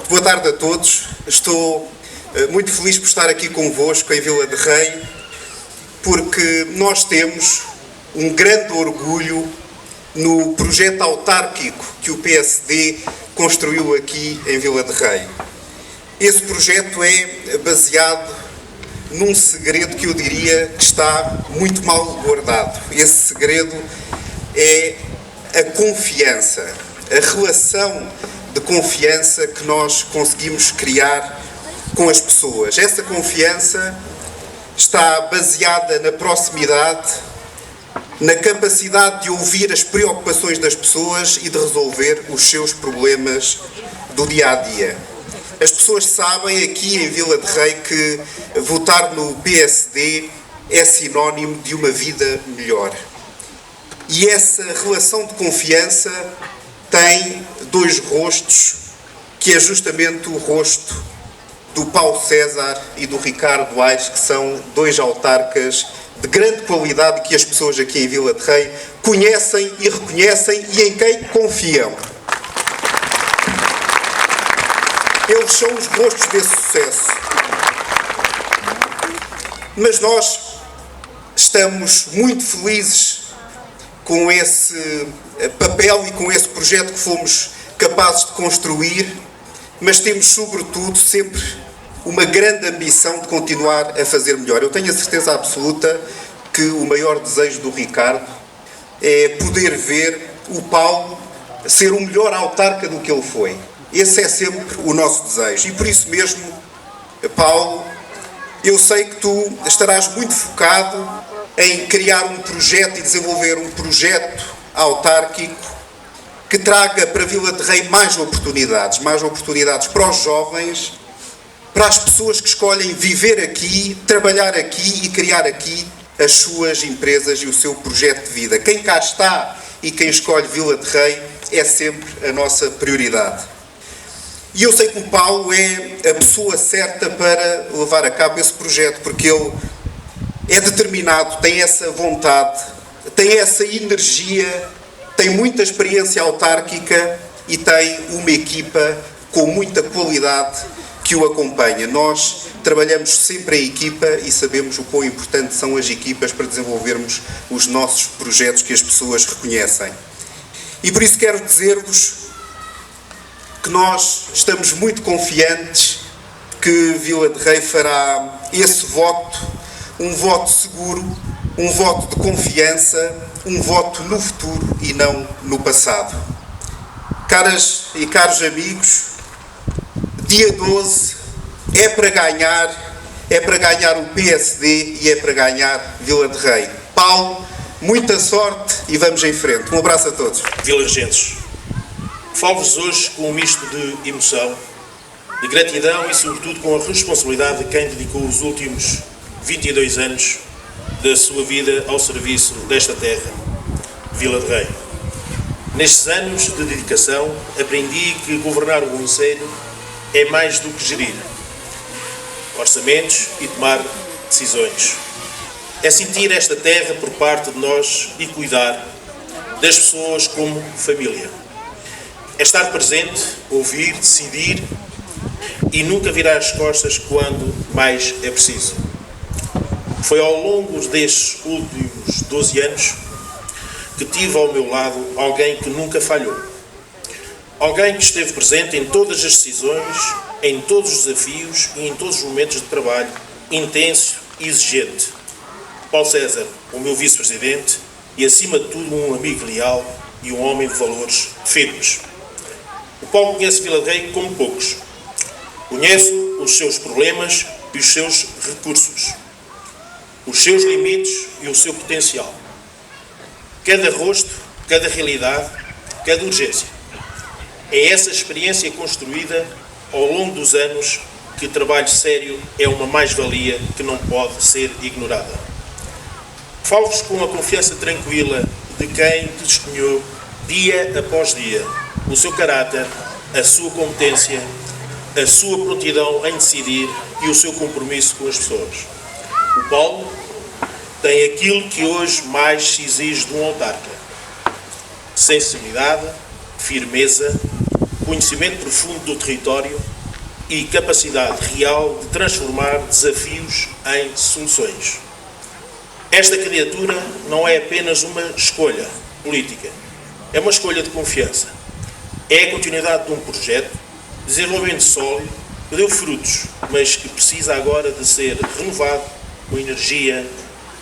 Boa tarde a todos. Estou muito feliz por estar aqui convosco em Vila de Rei, porque nós temos um grande orgulho no projeto autárquico que o PSD construiu aqui em Vila de Rei. Esse projeto é baseado num segredo que eu diria que está muito mal guardado. Esse segredo é a confiança, a relação de confiança que nós conseguimos criar com as pessoas. Essa confiança está baseada na proximidade, na capacidade de ouvir as preocupações das pessoas e de resolver os seus problemas do dia-a-dia. As pessoas sabem aqui em Vila de Rei que votar no PSD é sinónimo de uma vida melhor. E essa relação de confiança tem dois rostos, que é justamente o rosto do Paulo César e do Ricardo Aires, que são dois autarcas de grande qualidade que as pessoas aqui em Vila de Rei conhecem e reconhecem e em quem confiam. Eles são os rostos desse sucesso. Mas nós estamos muito felizes com esse papel e com esse projeto que fomos capazes de construir, mas temos, sobretudo, sempre uma grande ambição de continuar a fazer melhor. Eu tenho a certeza absoluta que o maior desejo do Ricardo é poder ver o Paulo ser um melhor autarca do que ele foi. Esse é sempre o nosso desejo. E por isso mesmo, Paulo, eu sei que tu estarás muito focado em criar um projeto e desenvolver um projeto autárquico que traga para Vila de Rei mais oportunidades para os jovens, para as pessoas que escolhem viver aqui, trabalhar aqui e criar aqui as suas empresas e o seu projeto de vida. Quem cá está e quem escolhe Vila de Rei é sempre a nossa prioridade. E eu sei que o Paulo é a pessoa certa para levar a cabo esse projeto, porque ele é determinado, tem essa vontade, tem essa energia, tem muita experiência autárquica e tem uma equipa com muita qualidade que o acompanha. Nós trabalhamos sempre em equipa e sabemos o quão importantes são as equipas para desenvolvermos os nossos projetos que as pessoas reconhecem. E por isso quero dizer-vos que nós estamos muito confiantes que Vila de Rei fará esse voto, um voto seguro, um voto de confiança, um voto no futuro e não no passado. Caras e caros amigos, dia 12 é para ganhar o PSD e é para ganhar Vila de Rei. Paulo, muita sorte e vamos em frente. Um abraço a todos. Vilarejenses, falo-vos hoje com um misto de emoção, de gratidão e sobretudo com a responsabilidade de quem dedicou os últimos 22 anos da sua vida ao serviço desta terra, Vila de Rei. Nestes anos de dedicação, aprendi que governar o concelho é mais do que gerir orçamentos e tomar decisões. É sentir esta terra por parte de nós e cuidar das pessoas como família. É estar presente, ouvir, decidir e nunca virar as costas quando mais é preciso. Foi ao longo destes últimos 12 anos que tive ao meu lado alguém que nunca falhou. Alguém que esteve presente em todas as decisões, em todos os desafios e em todos os momentos de trabalho intenso e exigente. Paulo César, o meu vice-presidente e, acima de tudo, um amigo leal e um homem de valores firmes. O Paulo conhece Vila de Rei como poucos. Conhece os seus problemas e os seus recursos, os seus limites e o seu potencial. Cada rosto, cada realidade, cada urgência. É essa experiência construída ao longo dos anos que o trabalho sério é uma mais-valia que não pode ser ignorada. Falo-vos com a confiança tranquila de quem testemunhou dia após dia o seu caráter, a sua competência, a sua prontidão em decidir e o seu compromisso com as pessoas. O Paulo tem aquilo que hoje mais se exige de um autarca: sensibilidade, firmeza, conhecimento profundo do território, e capacidade real de transformar desafios em soluções. Esta candidatura não é apenas uma escolha política, é uma escolha de confiança. É a continuidade de um projeto de desenvolvimento sólido que deu frutos, mas que precisa agora de ser renovado com energia,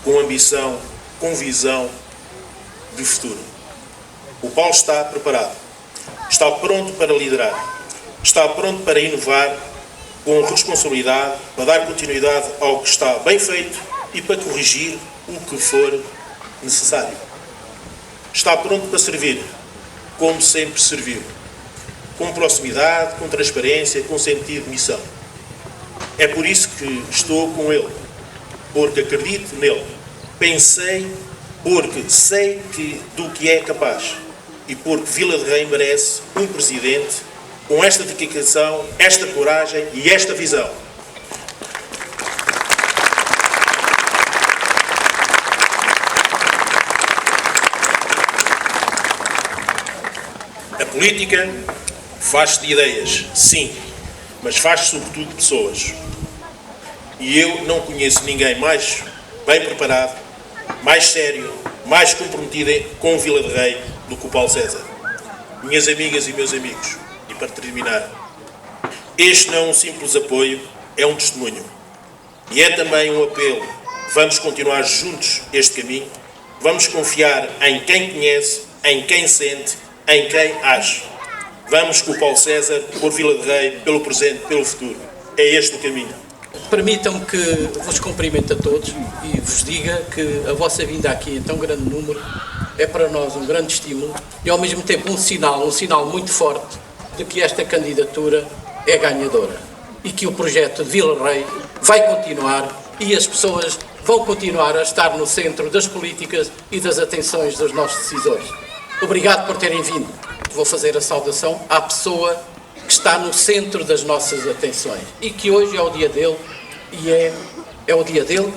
com ambição, com visão de futuro. O Paulo está preparado, está pronto para liderar, está pronto para inovar com responsabilidade, para dar continuidade ao que está bem feito e para corrigir o que for necessário. Está pronto para servir, como sempre serviu, com proximidade, com transparência, com sentido de missão. É por isso que estou com ele, porque acredito nele. Pensei, porque sei do que é capaz e porque Vila de Rei merece um presidente com esta dedicação, esta coragem e esta visão. A política faz-se de ideias, sim, mas faz-se sobretudo de pessoas. E eu não conheço ninguém mais bem preparado, mais sério, mais comprometido com Vila de Rei do que o Paulo César. Minhas amigas e meus amigos, e para terminar, este não é um simples apoio, é um testemunho. E é também um apelo. Vamos continuar juntos este caminho, vamos confiar em quem conhece, em quem sente, em quem age. Vamos com o Paulo César, por Vila de Rei, pelo presente, pelo futuro. É este o caminho. Permitam-me que vos cumprimente a todos e vos diga que a vossa vinda aqui em tão grande número é para nós um grande estímulo e ao mesmo tempo um sinal muito forte de que esta candidatura é ganhadora e que o projeto de Vila Rei vai continuar e as pessoas vão continuar a estar no centro das políticas e das atenções dos nossos decisores. Obrigado por terem vindo. Vou fazer a saudação à pessoa que está no centro das nossas atenções e que hoje é o dia dele e é o dia dele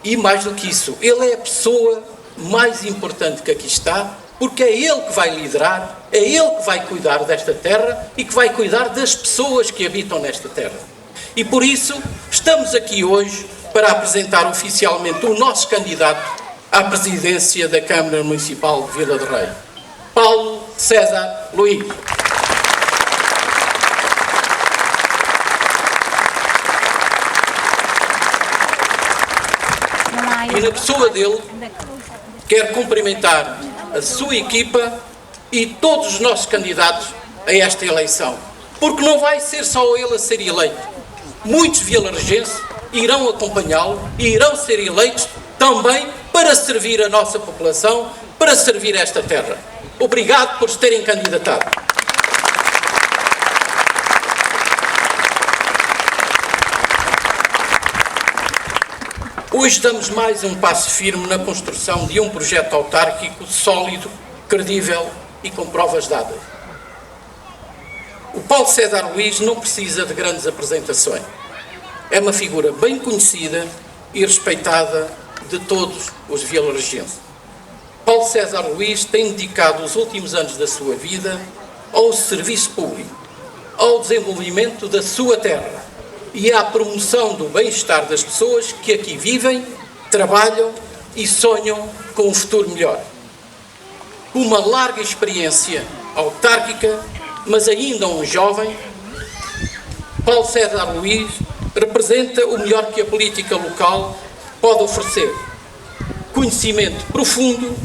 e mais do que isso, ele é a pessoa mais importante que aqui está porque é ele que vai liderar, é ele que vai cuidar desta terra e que vai cuidar das pessoas que habitam nesta terra. E por isso estamos aqui hoje para apresentar oficialmente o nosso candidato à presidência da Câmara Municipal de Vila de Rei, Paulo César Luís. E na pessoa dele, quero cumprimentar a sua equipa e todos os nossos candidatos a esta eleição. Porque não vai ser só ele a ser eleito. Muitos vilarejenses irão acompanhá-lo e irão ser eleitos também para servir a nossa população, para servir esta terra. Obrigado por se terem candidatado. Hoje damos mais um passo firme na construção de um projeto autárquico sólido, credível e com provas dadas. O Paulo César Luís não precisa de grandes apresentações. É uma figura bem conhecida e respeitada de todos os vilarejenses. Paulo César Luís tem dedicado os últimos anos da sua vida ao serviço público, ao desenvolvimento da sua terra e à promoção do bem-estar das pessoas que aqui vivem, trabalham e sonham com um futuro melhor. Com uma larga experiência autárquica, mas ainda um jovem, Paulo César Luís representa o melhor que a política local pode oferecer. Conhecimento profundo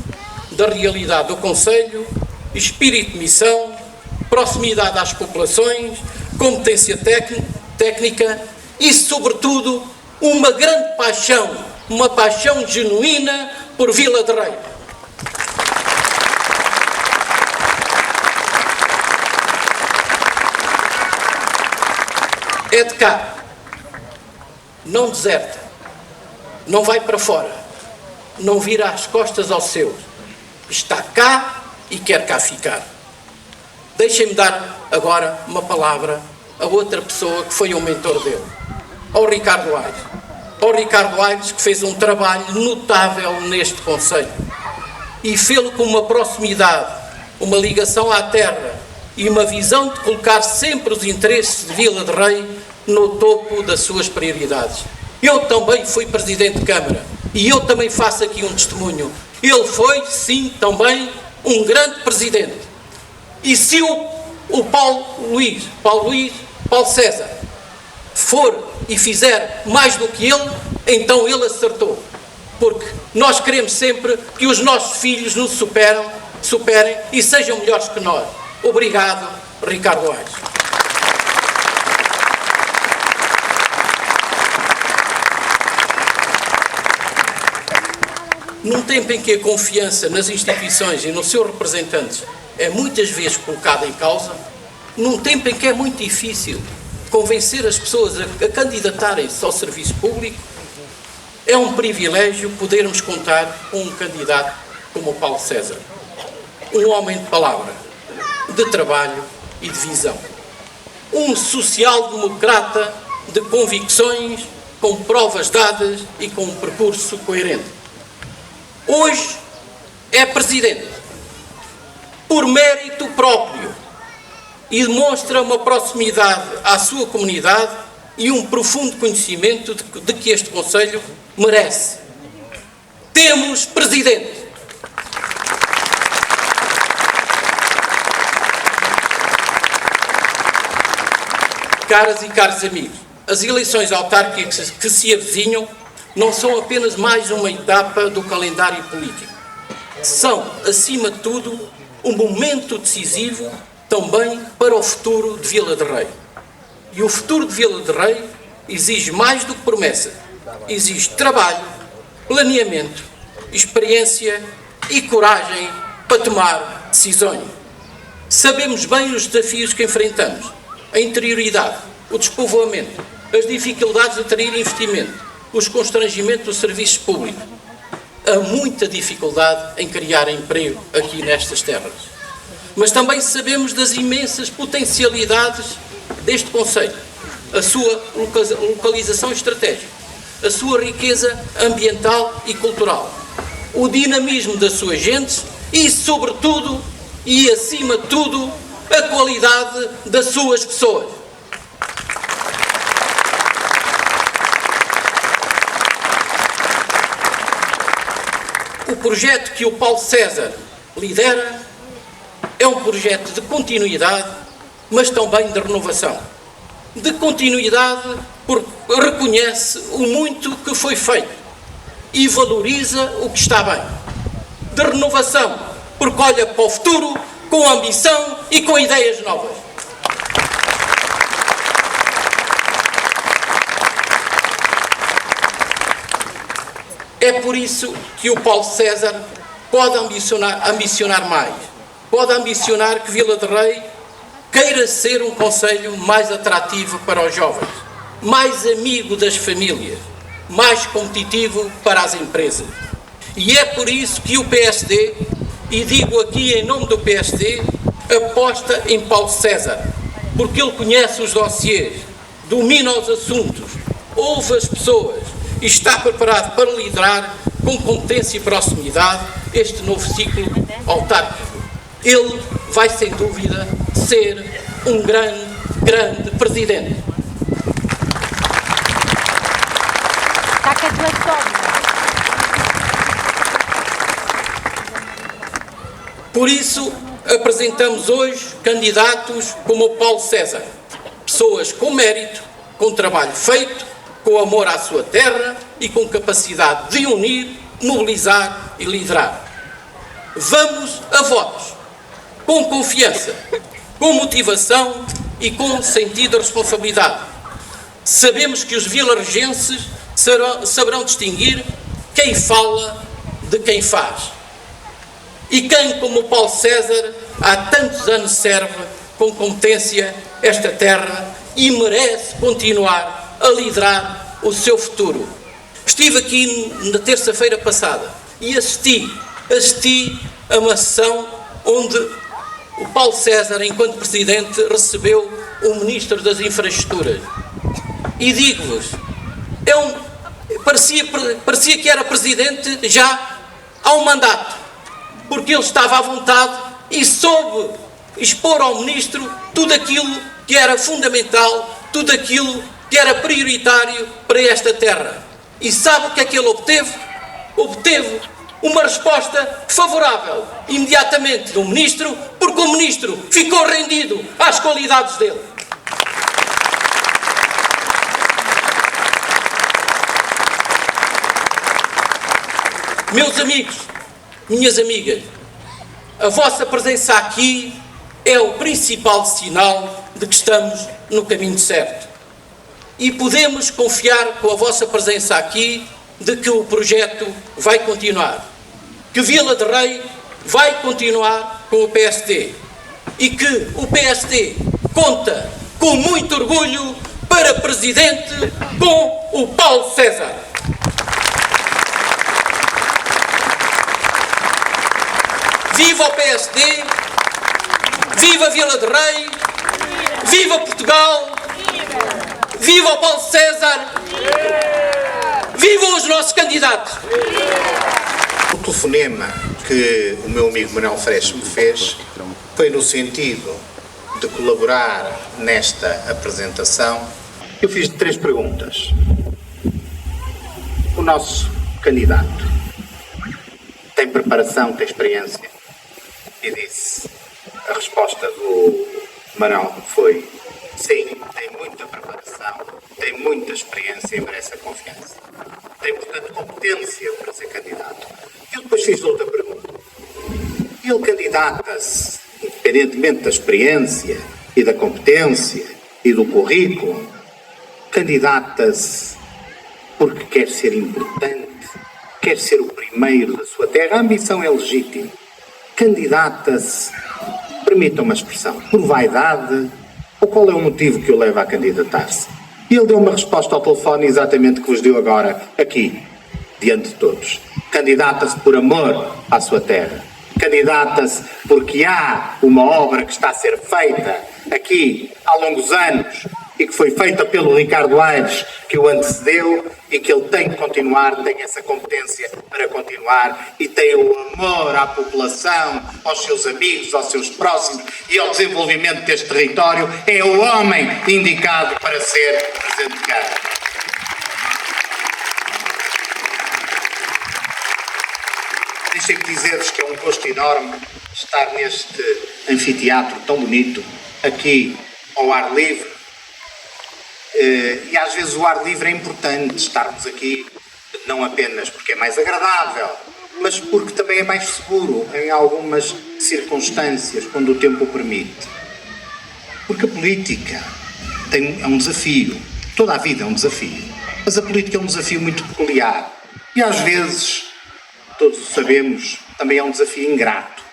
da realidade do concelho, espírito de missão, proximidade às populações, competência técnica e, sobretudo, uma grande paixão, uma paixão genuína por Vila de Rei. É de cá, não deserta, não vai para fora, não vira as costas aos seus, está cá e quer cá ficar. Deixem-me dar agora uma palavra a outra pessoa que foi um mentor dele, ao Ricardo Aires. Ao Ricardo Aires, que fez um trabalho notável neste concelho e fê-lo com uma proximidade, uma ligação à terra e uma visão de colocar sempre os interesses de Vila de Rei no topo das suas prioridades. Eu também fui Presidente de Câmara e eu também faço aqui um testemunho. Ele foi, sim, também um grande Presidente. E se o Paulo César for e fizer mais do que ele, então ele acertou. Porque nós queremos sempre que os nossos filhos nos superem e sejam melhores que nós. Obrigado, Ricardo Aires. Num tempo em que a confiança nas instituições e nos seus representantes é muitas vezes colocada em causa, num tempo em que é muito difícil convencer as pessoas a candidatarem-se ao serviço público, é um privilégio podermos contar com um candidato como o Paulo César. Um homem de palavra, de trabalho e de visão. Um social-democrata de convicções, com provas dadas e com um percurso coerente. Hoje é Presidente, por mérito próprio, e demonstra uma proximidade à sua comunidade e um profundo conhecimento de que este Conselho merece. Temos Presidente. Caras e caros amigos, as eleições autárquicas que se avizinham não são apenas mais uma etapa do calendário político. São, acima de tudo, um momento decisivo também para o futuro de Vila de Rei. E o futuro de Vila de Rei exige mais do que promessa. Exige trabalho, planeamento, experiência e coragem para tomar decisões. Sabemos bem os desafios que enfrentamos. A interioridade, o despovoamento, as dificuldades de atrair investimento, os constrangimentos dos serviços públicos. Há muita dificuldade em criar emprego aqui nestas terras. Mas também sabemos das imensas potencialidades deste Conselho, a sua localização estratégica, a sua riqueza ambiental e cultural, o dinamismo das suas gentes e, sobretudo, e acima de tudo, a qualidade das suas pessoas. O projeto que o Paulo César lidera é um projeto de continuidade, mas também de renovação. De continuidade porque reconhece o muito que foi feito e valoriza o que está bem. De renovação porque olha para o futuro com ambição e com ideias novas. É por isso que o Paulo César pode ambicionar mais. Pode ambicionar que Vila de Rei queira ser um concelho mais atrativo para os jovens, mais amigo das famílias, mais competitivo para as empresas. E é por isso que o PSD, e digo aqui em nome do PSD, aposta em Paulo César, porque ele conhece os dossiês, domina os assuntos, ouve as pessoas e está preparado para liderar com competência e proximidade este novo ciclo autárquico. Ele vai, sem dúvida, ser um grande Presidente. Por isso, apresentamos hoje candidatos como o Paulo César, pessoas com mérito, com trabalho feito, com amor à sua terra e com capacidade de unir, mobilizar e liderar. Vamos a votos, com confiança, com motivação e com sentido de responsabilidade. Sabemos que os vilarejenses saberão distinguir quem fala de quem faz. E quem, como o Paulo César, há tantos anos serve com competência esta terra e merece continuar a liderar o seu futuro. Estive aqui na terça-feira passada e assisti a uma sessão onde o Paulo César, enquanto Presidente, recebeu o Ministro das Infraestruturas. E digo-vos, parecia que era Presidente já há um mandato, porque ele estava à vontade e soube expor ao Ministro tudo aquilo que era fundamental, tudo aquilo que era prioritário para esta terra. E sabe o que é que ele obteve? Obteve uma resposta favorável, imediatamente, do Ministro, porque o Ministro ficou rendido às qualidades dele. Meus amigos, minhas amigas, a vossa presença aqui é o principal sinal de que estamos no caminho certo. E podemos confiar com a vossa presença aqui de que o projeto vai continuar. Que Vila de Rei vai continuar com o PSD. E que o PSD conta com muito orgulho para presidente com o Paulo César. Viva o PSD, viva Vila de Rei, viva Portugal, viva o Paulo César, vivam os nossos candidatos. O telefonema que o meu amigo Manuel Freixo me fez foi no sentido de colaborar nesta apresentação. Eu fiz 3 perguntas. O nosso candidato tem preparação, tem experiência? E disse, a resposta do Manuel foi sim, tem muita preparação, tem muita experiência e merece a confiança. Tem, portanto, competência para ser candidato. Eu depois fiz outra pergunta. Ele candidata-se, independentemente da experiência e da competência e do currículo, candidata-se porque quer ser importante, quer ser o primeiro da sua terra. A ambição é legítima. Candidata-se, permitam-me a expressão, por vaidade, ou qual é o motivo que o leva a candidatar-se? E ele deu uma resposta ao telefone exatamente que vos deu agora, aqui, diante de todos. Candidata-se por amor à sua terra. Candidata-se porque há uma obra que está a ser feita aqui há longos anos e que foi feita pelo Ricardo Aires, que o antecedeu, e que ele tem de continuar, tem essa competência para continuar e tem o amor à população, aos seus amigos, aos seus próximos e ao desenvolvimento deste território. É o homem indicado para ser Presidente de Câmara. Deixem-me dizer-vos que é um gosto enorme estar neste anfiteatro tão bonito, aqui ao ar livre. E às vezes o ar livre é importante, estarmos aqui não apenas porque é mais agradável, mas porque também é mais seguro em algumas circunstâncias, quando o tempo o permite. Porque a política é um desafio, toda a vida é um desafio, mas a política é um desafio muito peculiar e às vezes, todos o sabemos, também é um desafio ingrato.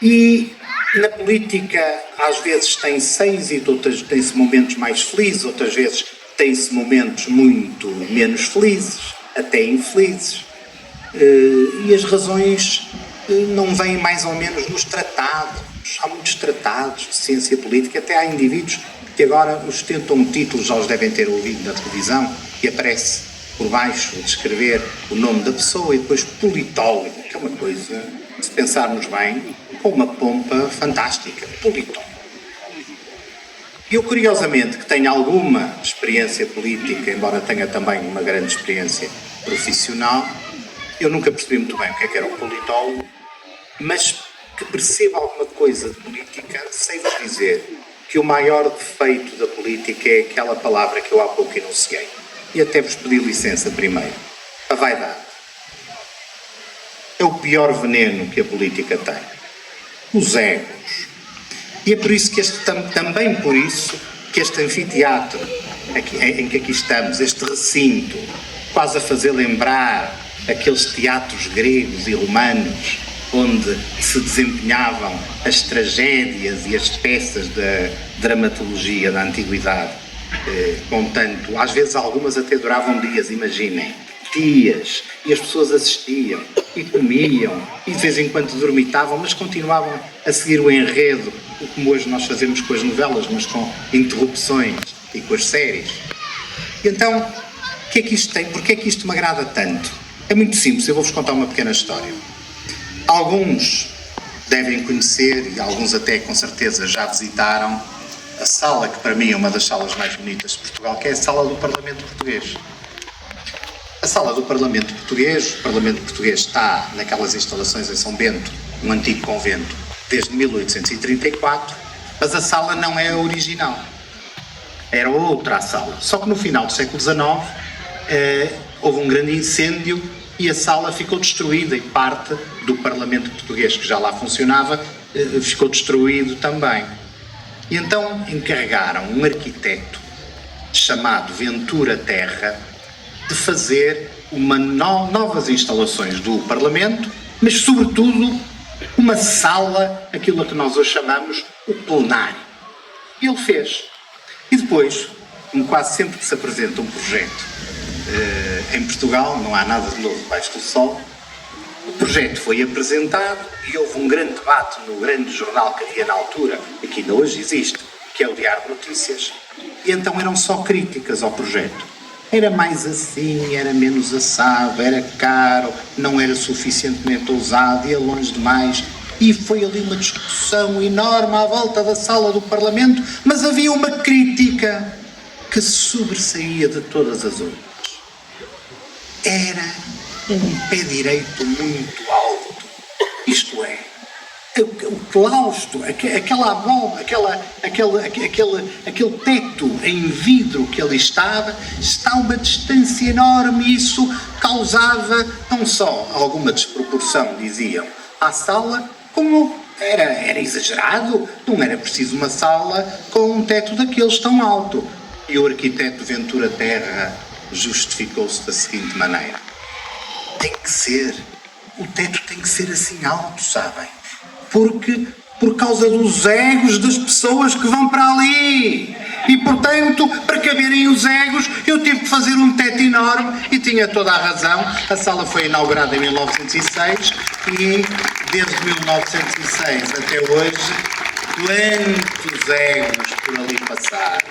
E na política, às vezes tem-se êxito, outras tem-se momentos mais felizes, outras vezes tem-se momentos muito menos felizes, até infelizes. E as razões não vêm mais ou menos nos tratados. Há muitos tratados de ciência política, até há indivíduos que agora ostentam títulos, já os devem ter ouvido na televisão, e aparece por baixo descrever o nome da pessoa e depois politólogo, que é uma coisa, se pensarmos bem, com uma pompa fantástica, politólogo. Eu, curiosamente, que tenho alguma experiência política, embora tenha também uma grande experiência profissional, eu nunca percebi muito bem o que era um politólogo, mas que perceba alguma coisa de política, sei-vos dizer que o maior defeito da política é aquela palavra que eu há pouco enunciei. E até vos pedi licença primeiro. A vaidade. É o pior veneno que a política tem. Os egos. E é por isso que também por isso que este anfiteatro em que aqui estamos, este recinto, quase a fazer lembrar aqueles teatros gregos e romanos onde se desempenhavam as tragédias e as peças da dramatologia da antiguidade, contanto, às vezes algumas até duravam dias, imaginem, dias, e as pessoas assistiam e comiam e de vez em quando dormitavam, mas continuavam a seguir o enredo, como hoje nós fazemos com as novelas, mas com interrupções, e com as séries. E então, o que é que isto tem? Porquê é que isto me agrada tanto? É muito simples, eu vou-vos contar uma pequena história. Alguns devem conhecer, e alguns até com certeza já visitaram, a sala que para mim é uma das salas mais bonitas de Portugal, que é a sala do Parlamento Português. A sala do Parlamento Português, o Parlamento Português está naquelas instalações em São Bento, um antigo convento, desde 1834, mas a sala não é a original. Era outra a sala. Só que no final do século XIX houve um grande incêndio e a sala ficou destruída e parte do Parlamento Português, que já lá funcionava, ficou destruído também. E então encarregaram um arquiteto chamado Ventura Terra de fazer novas instalações do Parlamento, mas sobretudo uma sala, aquilo a que nós hoje chamamos o plenário. E ele fez. E depois, como quase sempre que se apresenta um projeto em Portugal, não há nada de novo debaixo do sol, o projeto foi apresentado e houve um grande debate no grande jornal que havia na altura, e que ainda hoje existe, que é o Diário de Notícias, e então eram só críticas ao projeto. Era mais assim, era menos assado, era caro, não era suficientemente ousado, ia longe demais. E foi ali uma discussão enorme à volta da sala do Parlamento, mas havia uma crítica que sobressaía de todas as outras. Era um pé direito muito alto. Isto é, o claustro, aquela abóbora, aquele teto em vidro que ali estava, está a uma distância enorme, e isso causava não só alguma desproporção, diziam, à sala, como era exagerado, não era preciso uma sala com um teto daqueles tão alto. E o arquiteto Ventura Terra justificou-se da seguinte maneira: tem que ser, o teto tem que ser assim alto, sabem? Porque por causa dos egos das pessoas que vão para ali. E, portanto, para caberem os egos, eu tive que fazer um teto enorme, e tinha toda a razão. A sala foi inaugurada em 1906 e, desde 1906 até hoje, quantos egos por ali passaram.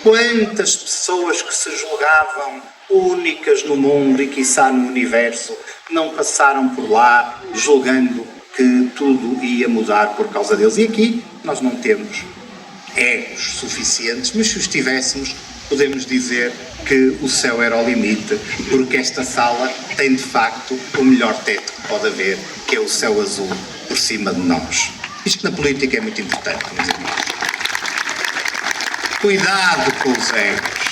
Quantas pessoas que se julgavam únicas no mundo e, quiçá, no universo, não passaram por lá julgando que tudo ia mudar por causa deles. E aqui nós não temos egos suficientes, mas se os tivéssemos, podemos dizer que o céu era o limite, porque esta sala tem de facto o melhor teto que pode haver, que é o céu azul por cima de nós. Isto na política é muito importante, meus amigos. Cuidado com os egos.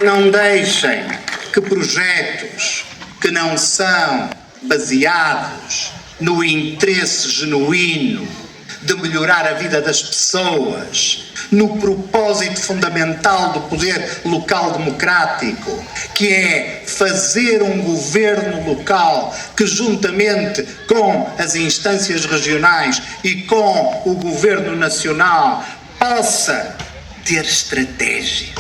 Não deixem que projetos que não são baseados no interesse genuíno de melhorar a vida das pessoas, no propósito fundamental do poder local democrático, que é fazer um governo local que, juntamente com as instâncias regionais e com o governo nacional, possa ter estratégia,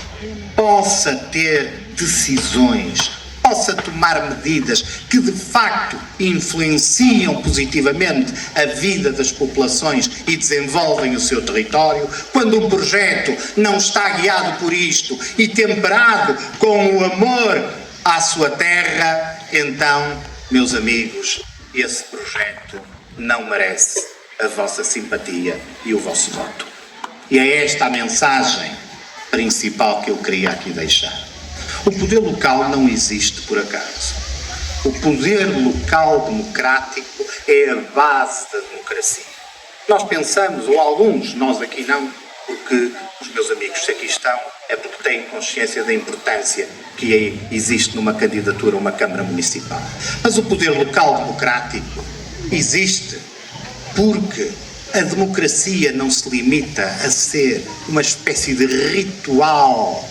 possa ter decisões, possa tomar medidas que de facto influenciam positivamente a vida das populações e desenvolvem o seu território. Quando um projeto não está guiado por isto e temperado com o amor à sua terra, então, meus amigos, esse projeto não merece a vossa simpatia e o vosso voto. E é esta a mensagem principal que eu queria aqui deixar. O poder local não existe por acaso. O poder local democrático é a base da democracia. Nós pensamos, ou alguns, nós aqui não, porque os meus amigos que aqui estão, é porque têm consciência da importância que existe numa candidatura a uma Câmara Municipal. Mas o poder local democrático existe porque a democracia não se limita a ser uma espécie de ritual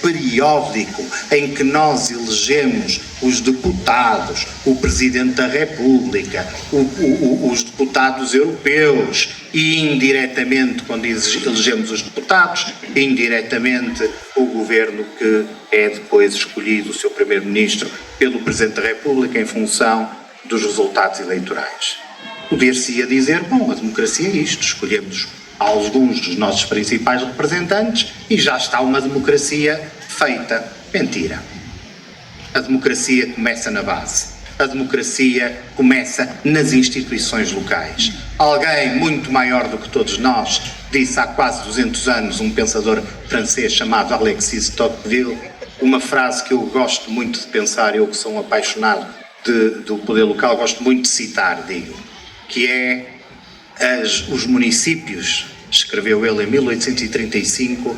periódico em que nós elegemos os deputados, o Presidente da República, os deputados europeus e, indiretamente, quando elegemos os deputados, indiretamente o governo que é depois escolhido, o seu Primeiro-Ministro, pelo Presidente da República em função dos resultados eleitorais. Poder-se-ia dizer, bom, a democracia é isto, escolhemos alguns dos nossos principais representantes e já está uma democracia feita. Mentira. A democracia começa na base. a democracia começa nas instituições locais. Alguém muito maior do que todos nós disse há quase 200 anos, um pensador francês chamado Alexis de Tocqueville, uma frase que eu gosto muito de pensar, eu que sou um apaixonado do poder local, gosto muito de citar, digo, que é os municípios, escreveu ele em 1835,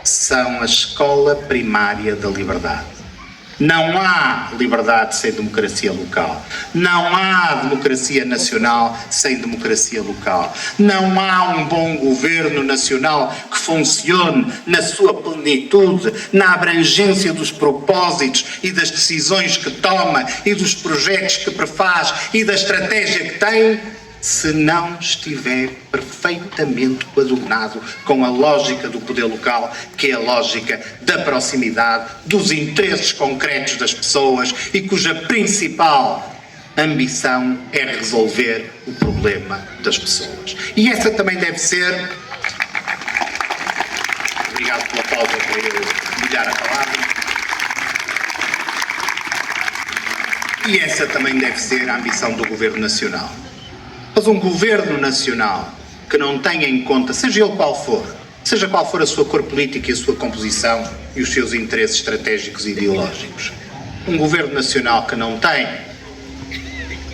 são a escola primária da liberdade. Não há liberdade sem democracia local. Não há democracia nacional sem democracia local. Não há um bom governo nacional que funcione na sua plenitude, na abrangência dos propósitos e das decisões que toma e dos projetos que prefaz e da estratégia que tem, se não estiver perfeitamente coadunado com a lógica do poder local, que é a lógica da proximidade, dos interesses concretos das pessoas e cuja principal ambição é resolver o problema das pessoas. E essa também deve ser... Obrigado pela pausa para eu molhar a palavra. E essa também deve ser a ambição do Governo Nacional. Mas um Governo Nacional que não tenha em conta, seja ele qual for, seja qual for a sua cor política e a sua composição e os seus interesses estratégicos e ideológicos, um Governo Nacional que não tem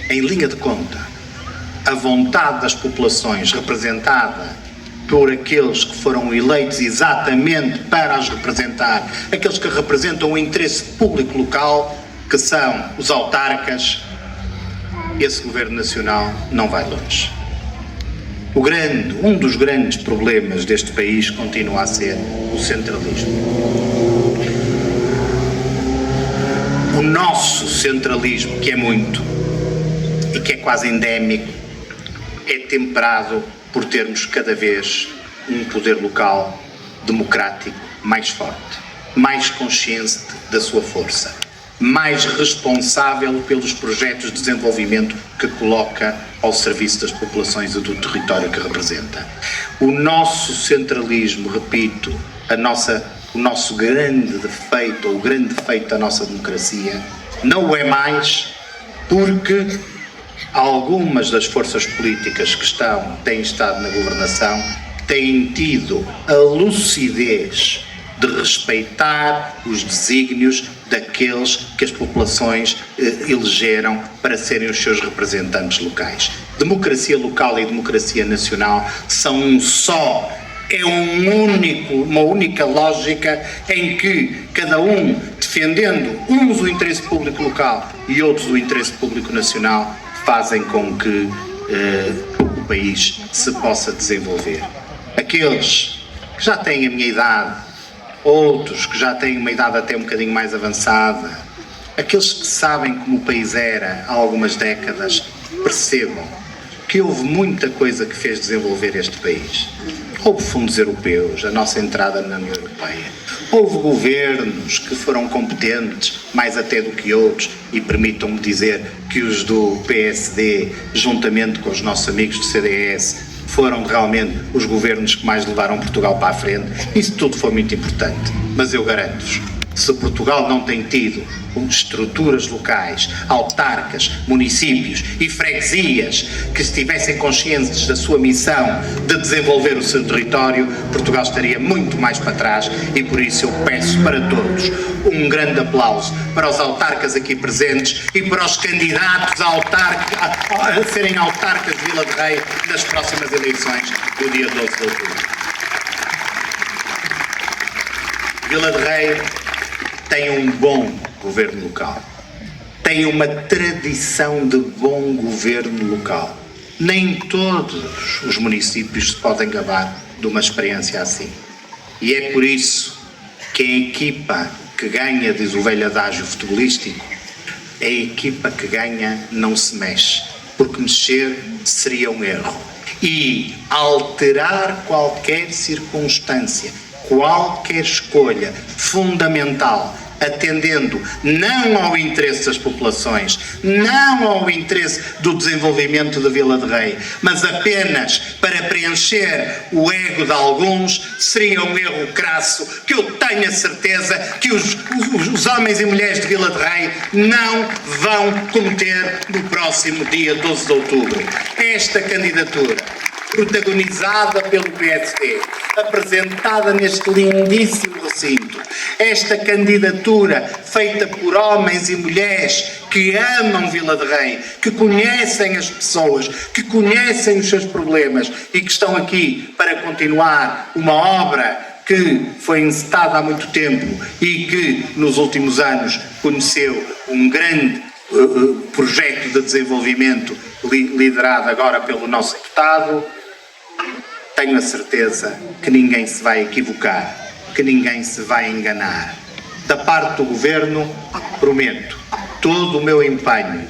em linha de conta a vontade das populações representada por aqueles que foram eleitos exatamente para as representar, aqueles que representam o interesse público local, que são os autarcas, esse Governo Nacional não vai longe. Um dos grandes problemas deste país continua a ser o centralismo. O nosso centralismo, que é muito e que é quase endémico, é temperado por termos cada vez um poder local democrático mais forte, mais consciente da sua força, mais responsável pelos projetos de desenvolvimento que coloca ao serviço das populações e do território que representa. O nosso centralismo, repito, o nosso grande defeito, ou o grande defeito da nossa democracia, não o é mais porque algumas das forças políticas que têm estado na governação têm tido a lucidez de respeitar os desígnios daqueles que as populações elegeram para serem os seus representantes locais. Democracia local e democracia nacional são um só. É uma única lógica em que cada um, defendendo uns o interesse público local e outros o interesse público nacional, fazem com que o país se possa desenvolver. Aqueles que já têm a minha idade, outros que já têm uma idade até um bocadinho mais avançada, aqueles que sabem como o país era há algumas décadas, percebam que houve muita coisa que fez desenvolver este país. Houve fundos europeus, a nossa entrada na União Europeia. Houve governos que foram competentes, mais até do que outros, e permitam-me dizer que os do PSD, juntamente com os nossos amigos do CDS, foram realmente os governos que mais levaram Portugal para a frente. Isso tudo foi muito importante. Mas eu garanto-vos, se Portugal não tem tido estruturas locais, autarcas, municípios e freguesias que estivessem conscientes da sua missão de desenvolver o seu território, Portugal estaria muito mais para trás e por isso eu peço para todos um grande aplauso para os autarcas aqui presentes e para os candidatos a serem autarcas de Vila de Rei nas próximas eleições do dia 12 de outubro. Vila de Rei tem um bom governo local, tem uma tradição de bom governo local. Nem todos os municípios se podem gabar de uma experiência assim. E é por isso que a equipa que ganha, diz o velho adágio futebolístico, a equipa que ganha não se mexe, porque mexer seria um erro. E alterar qualquer circunstância, qualquer escolha fundamental atendendo não ao interesse das populações, não ao interesse do desenvolvimento da Vila de Rei, mas apenas para preencher o ego de alguns, seria um erro crasso que eu tenho a certeza que os homens e mulheres de Vila de Rei não vão cometer no próximo dia 12 de outubro. Esta candidatura, protagonizada pelo PSD, apresentada neste lindíssimo recinto, esta candidatura feita por homens e mulheres que amam Vila de Rei, que conhecem as pessoas, que conhecem os seus problemas e que estão aqui para continuar uma obra que foi encetada há muito tempo e que nos últimos anos conheceu um grande projeto de desenvolvimento liderado agora pelo nosso deputado. Tenho a certeza que ninguém se vai equivocar, que ninguém se vai enganar. Da parte do Governo, prometo todo o meu empenho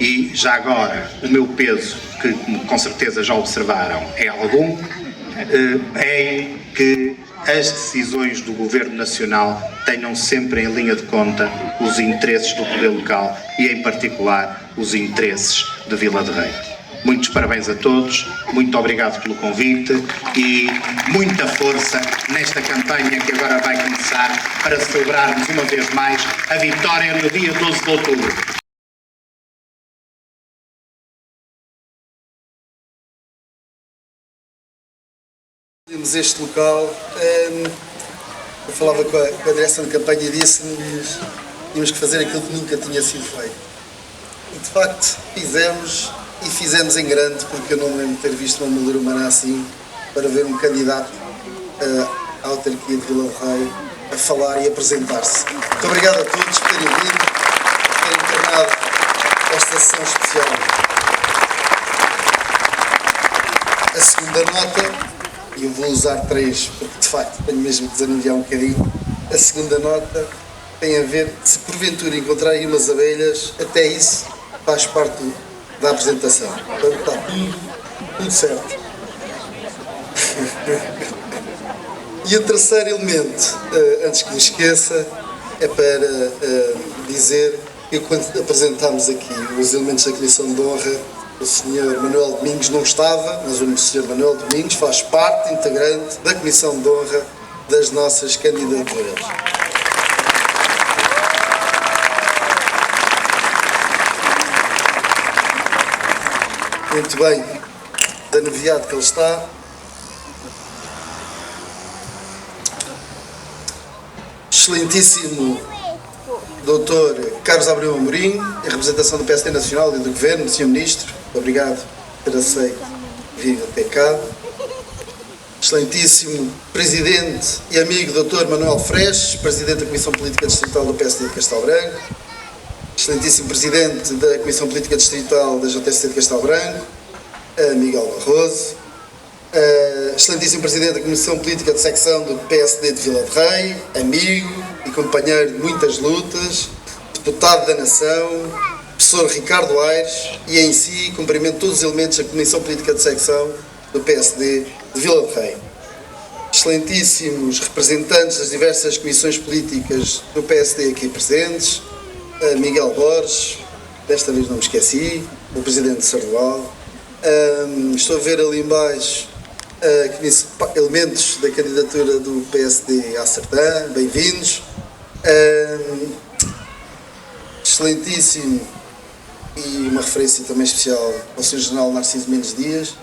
e, já agora, o meu peso, que com certeza já observaram, é algum, em que as decisões do Governo Nacional tenham sempre em linha de conta os interesses do poder local e, em particular, os interesses de Vila de Rei. Muitos parabéns a todos, muito obrigado pelo convite e muita força nesta campanha que agora vai começar para celebrarmos uma vez mais a vitória no dia 12 de outubro. Temos este local, eu falava com a direção de campanha e disse-nos que tínhamos que fazer aquilo que nunca tinha sido feito. E de facto fizemos, e fizemos em grande, porque eu não me lembro de ter visto uma moldura humana assim, para ver um candidato à autarquia de Vila de Rei a falar e apresentar-se. Muito obrigado a todos por terem vindo, por terem encarnado esta sessão especial. A segunda nota, e eu vou usar 3, porque de facto tenho mesmo que desanuviar um bocadinho. A segunda nota tem a ver, se porventura encontrarem umas abelhas, até isso faz parte da apresentação. Então está tudo certo. E o terceiro elemento, antes que me esqueça, é para dizer que quando apresentámos aqui os elementos da Comissão de Honra, o Sr. Manuel Domingos não estava, mas o Sr. Manuel Domingos faz parte integrante da Comissão de Honra das nossas candidaturas. Muito bem, desanuviado que ele está. Excelentíssimo Dr. Carlos Abreu Amorim, em representação do PSD Nacional e do Governo, Sr. Ministro, obrigado por ter aceito vir até cá. Excelentíssimo Presidente e amigo Dr. Manuel Freixes, Presidente da Comissão Política Distrital do PSD de Castelo Branco. Excelentíssimo Presidente da Comissão Política Distrital da JST de Castelo Branco, Miguel Barroso. Excelentíssimo Presidente da Comissão Política de Secção do PSD de Vila de Rei, amigo e companheiro de muitas lutas, Deputado da Nação, Professor Ricardo Aires, e em si cumprimento todos os elementos da Comissão Política de Secção do PSD de Vila de Rei. Excelentíssimos representantes das diversas comissões políticas do PSD aqui presentes, Miguel Borges, desta vez não me esqueci, o Presidente de Sardual. Estou a ver ali em baixo elementos da candidatura do PSD à Sardã, bem-vindos. Excelentíssimo e uma referência também especial ao Sr. General Narciso Mendes Dias,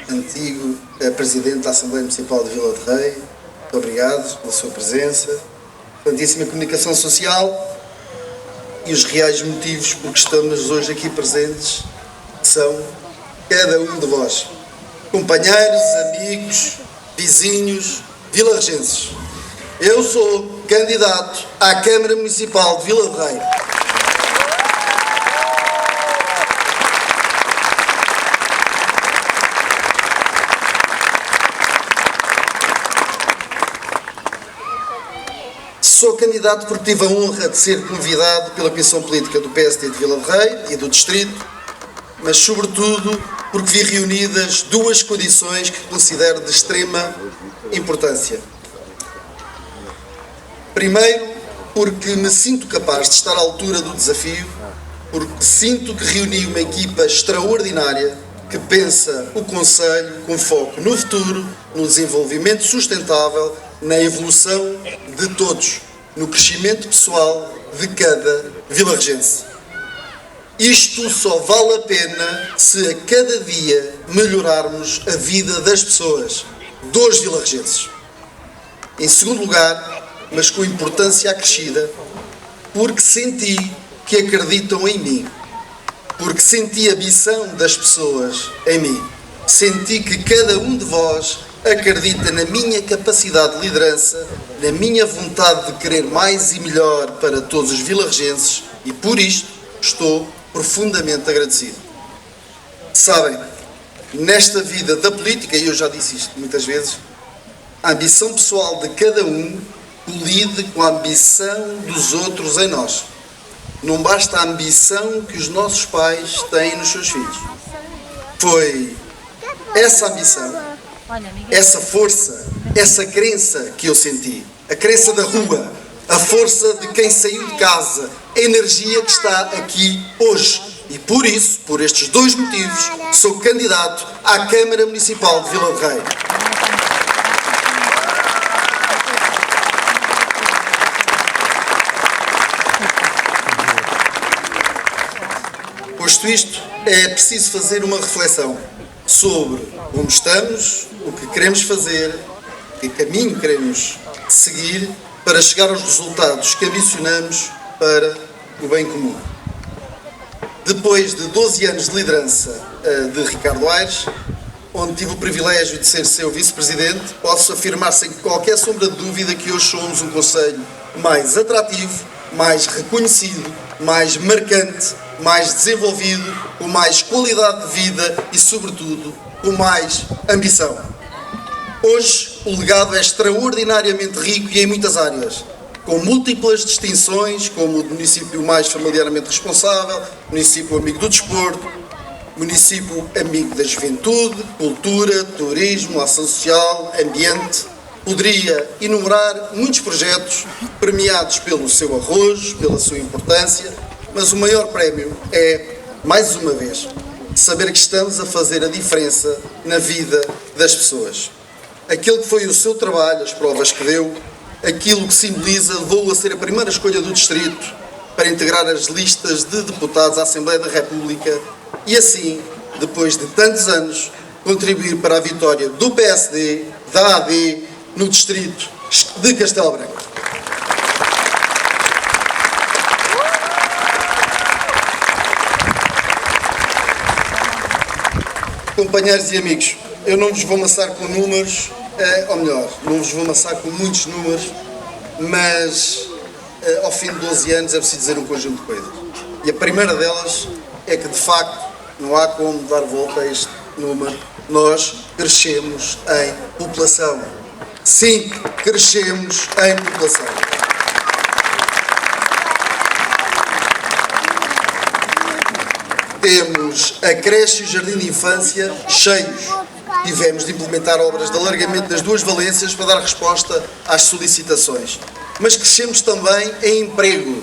antigo Presidente da Assembleia Municipal de Vila de Rei. Muito obrigado pela sua presença. Excelentíssima Comunicação Social e os reais motivos por que estamos hoje aqui presentes são cada um de vós, companheiros, amigos, vizinhos, vilarejenses. Eu sou candidato à Câmara Municipal de Vila de Rei. Sou candidato porque tive a honra de ser convidado pela Comissão Política do PSD de Vila de Rei e do Distrito, mas sobretudo porque vi reunidas duas condições que considero de extrema importância. Primeiro, porque me sinto capaz de estar à altura do desafio, porque sinto que reuni uma equipa extraordinária que pensa o Conselho com foco no futuro, no desenvolvimento sustentável, na evolução de todos, no crescimento pessoal de cada vilarregense. Isto só vale a pena se a cada dia melhorarmos a vida das pessoas, dos vilarregenses. Em segundo lugar, mas com importância acrescida, porque senti que acreditam em mim, porque senti a ambição das pessoas em mim, senti que cada um de vós acredita na minha capacidade de liderança, na minha vontade de querer mais e melhor para todos os vilarregenses e por isto estou profundamente agradecido. Sabem, nesta vida da política, e eu já disse isto muitas vezes, a ambição pessoal de cada um colide com a ambição dos outros em nós. Não basta a ambição que os nossos pais têm nos seus filhos. Foi essa ambição, essa força, essa crença que eu senti. A crença da rua, a força de quem saiu de casa, a energia que está aqui hoje. E por isso, por estes dois motivos, sou candidato à Câmara Municipal de Vila de Rei. Posto isto, é preciso fazer uma reflexão sobre como estamos, o que queremos fazer, que caminho queremos seguir para chegar aos resultados que ambicionamos para o bem comum. Depois de 12 anos de liderança de Ricardo Aires, onde tive o privilégio de ser seu vice-presidente, posso afirmar sem qualquer sombra de dúvida que hoje somos um concelho mais atrativo, mais reconhecido, mais marcante, mais desenvolvido, com mais qualidade de vida e, sobretudo, com mais ambição. Hoje, o legado é extraordinariamente rico e em muitas áreas, com múltiplas distinções, como o município mais familiarmente responsável, município amigo do desporto, município amigo da juventude, cultura, turismo, ação social, ambiente. Poderia enumerar muitos projetos premiados pelo seu arrojo, pela sua importância, mas o maior prémio é, mais uma vez, saber que estamos a fazer a diferença na vida das pessoas. Aquilo que foi o seu trabalho, as provas que deu, aquilo que simboliza, levou a ser a primeira escolha do Distrito para integrar as listas de deputados à Assembleia da República e assim, depois de tantos anos, contribuir para a vitória do PSD, da AD, no Distrito de Castelo Branco. Companheiros e amigos, eu não vos vou amassar com números, ou melhor, não vos vou amassar com muitos números, mas ao fim de 12 anos é preciso dizer um conjunto de coisas. E a primeira delas é que, de facto, não há como dar volta a este número. Nós crescemos em população. Sim, crescemos em população. Temos a creche e o jardim de infância cheios. Tivemos de implementar obras de alargamento das duas valências para dar resposta às solicitações. Mas crescemos também em emprego.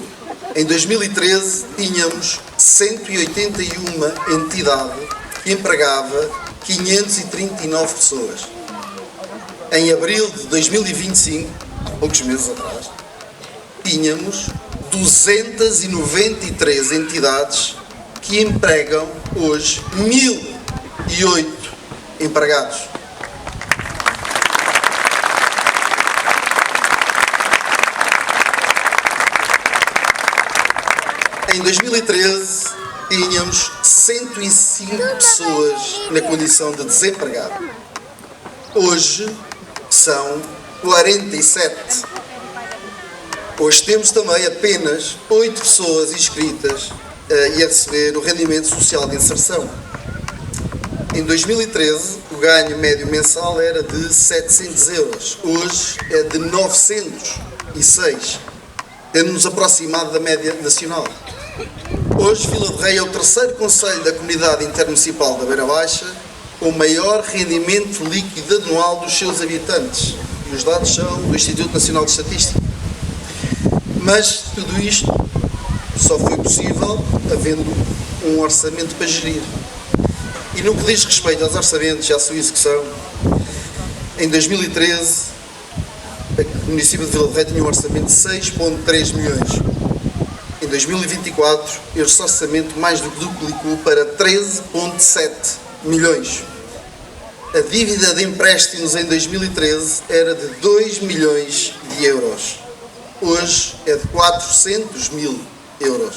Em 2013 tínhamos 181 entidades que empregava 539 pessoas. Em abril de 2025, há poucos meses atrás, tínhamos 293 entidades que empregam hoje 1.008 empregados. Em 2013, tínhamos 105 pessoas na condição de desempregado. Hoje, são 47. Hoje temos também apenas 8 pessoas inscritas e a receber o rendimento social de inserção. Em 2013, o ganho médio mensal era de 700 euros. Hoje é de 906, tendo-nos aproximado da média nacional. Hoje, Vila de Rei é o terceiro concelho da comunidade intermunicipal da Beira Baixa com o maior rendimento líquido anual dos seus habitantes. E os dados são do Instituto Nacional de Estatística. Mas tudo isto só foi possível havendo um orçamento para gerir. E no que diz respeito aos orçamentos e à sua execução, em 2013, o município de Vila de Rei tinha um orçamento de 6,3 milhões. Em 2024, este orçamento mais do que duplicou para 13,7 milhões. A dívida de empréstimos em 2013 era de 2 milhões de euros. Hoje é de 400 mil euros.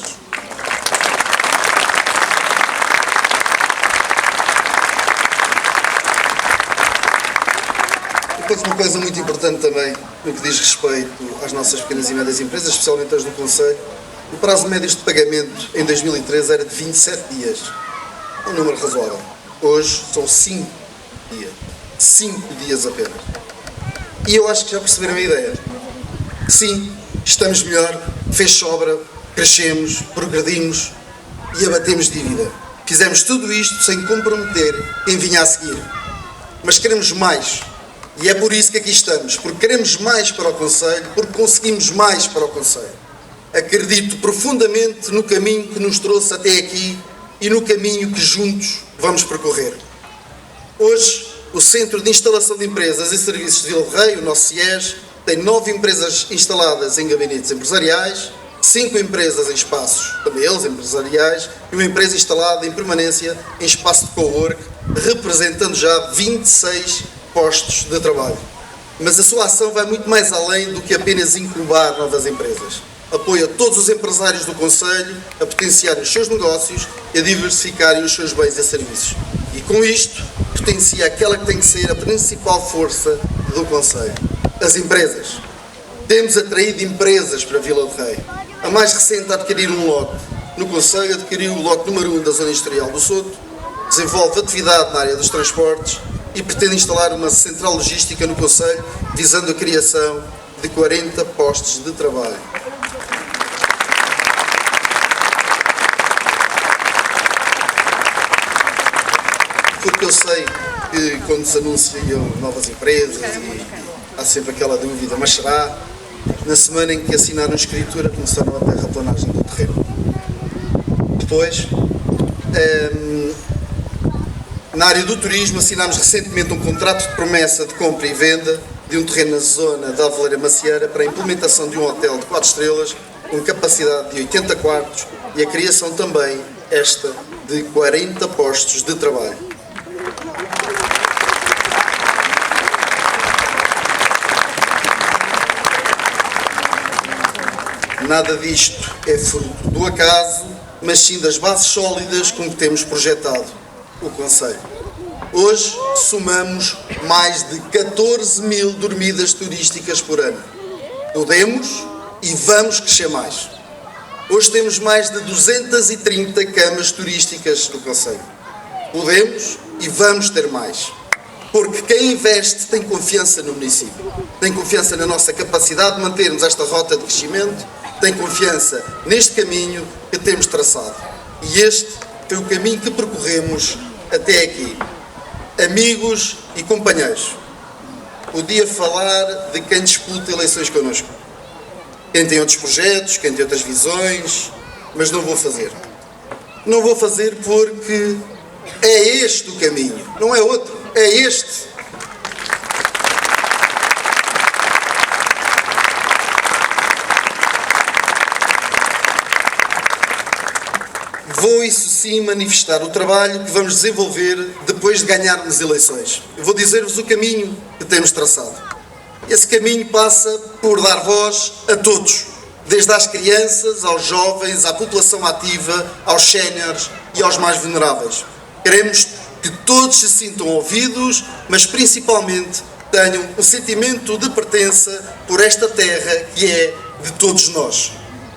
Depois uma coisa muito importante também, no que diz respeito às nossas pequenas e médias empresas, especialmente as do Conselho, o prazo médio de pagamento em 2013 era de 27 dias. Um número razoável. Hoje são 5 dias. 5 dias apenas. E eu acho que já perceberam a ideia. Sim, estamos melhor, fez sobra, crescemos, progredimos e abatemos dívida. Fizemos tudo isto sem comprometer quem vinha a seguir. Mas queremos mais. E é por isso que aqui estamos. Porque queremos mais para o Conselho, porque conseguimos mais para o Conselho. Acredito profundamente no caminho que nos trouxe até aqui e no caminho que juntos vamos percorrer. Hoje, o Centro de Instalação de Empresas e Serviços de Vila de Rei, o nosso CIES, tem 9 empresas instaladas em gabinetes empresariais, 5 empresas em espaços, também eles empresariais, e uma empresa instalada em permanência em espaço de cowork, representando já 26 postos de trabalho. Mas a sua ação vai muito mais além do que apenas incubar novas empresas. Apoia todos os empresários do Conselho a potenciarem os seus negócios e a diversificarem os seus bens e serviços. E com isto, potencia aquela que tem que ser a principal força do Conselho: as empresas. Temos atraído empresas para Vila de Rei. A mais recente a adquirir um lote no Conselho, adquiriu o lote número 1 da Zona Industrial do Soto, desenvolve atividade na área dos transportes e pretende instalar uma central logística no Conselho, visando a criação de 40 postos de trabalho. Porque eu sei que quando se anunciam novas empresas e há sempre aquela dúvida, mas será? Na semana em que assinaram a escritura começaram a terraplanagem do terreno. Depois, na área do turismo, assinámos recentemente um contrato de promessa de compra e venda de um terreno na zona da Aveleira Macieira para a implementação de um hotel de 4 estrelas com capacidade de 80 quartos e a criação também, esta, de 40 postos de trabalho. Nada disto é fruto do acaso, mas sim das bases sólidas com que temos projetado o Conselho. Hoje somamos mais de 14 mil dormidas turísticas por ano. Podemos e vamos crescer mais. Hoje temos mais de 230 camas turísticas no Conselho. Podemos e vamos ter mais. Porque quem investe tem confiança no município, tem confiança na nossa capacidade de mantermos esta rota de crescimento, tem confiança neste caminho que temos traçado. E este foi o caminho que percorremos até aqui. Amigos e companheiros, podia falar de quem disputa eleições connosco. Quem tem outros projetos, quem tem outras visões, mas não vou fazer. Não vou fazer porque é este o caminho, não é outro, é este. Vou, isso sim, manifestar o trabalho que vamos desenvolver depois de ganharmos eleições. Eu vou dizer-vos o caminho que temos traçado. Esse caminho passa por dar voz a todos, desde às crianças, aos jovens, à população ativa, aos séniores e aos mais vulneráveis. Queremos que todos se sintam ouvidos, mas principalmente tenham um sentimento de pertença por esta terra que é de todos nós.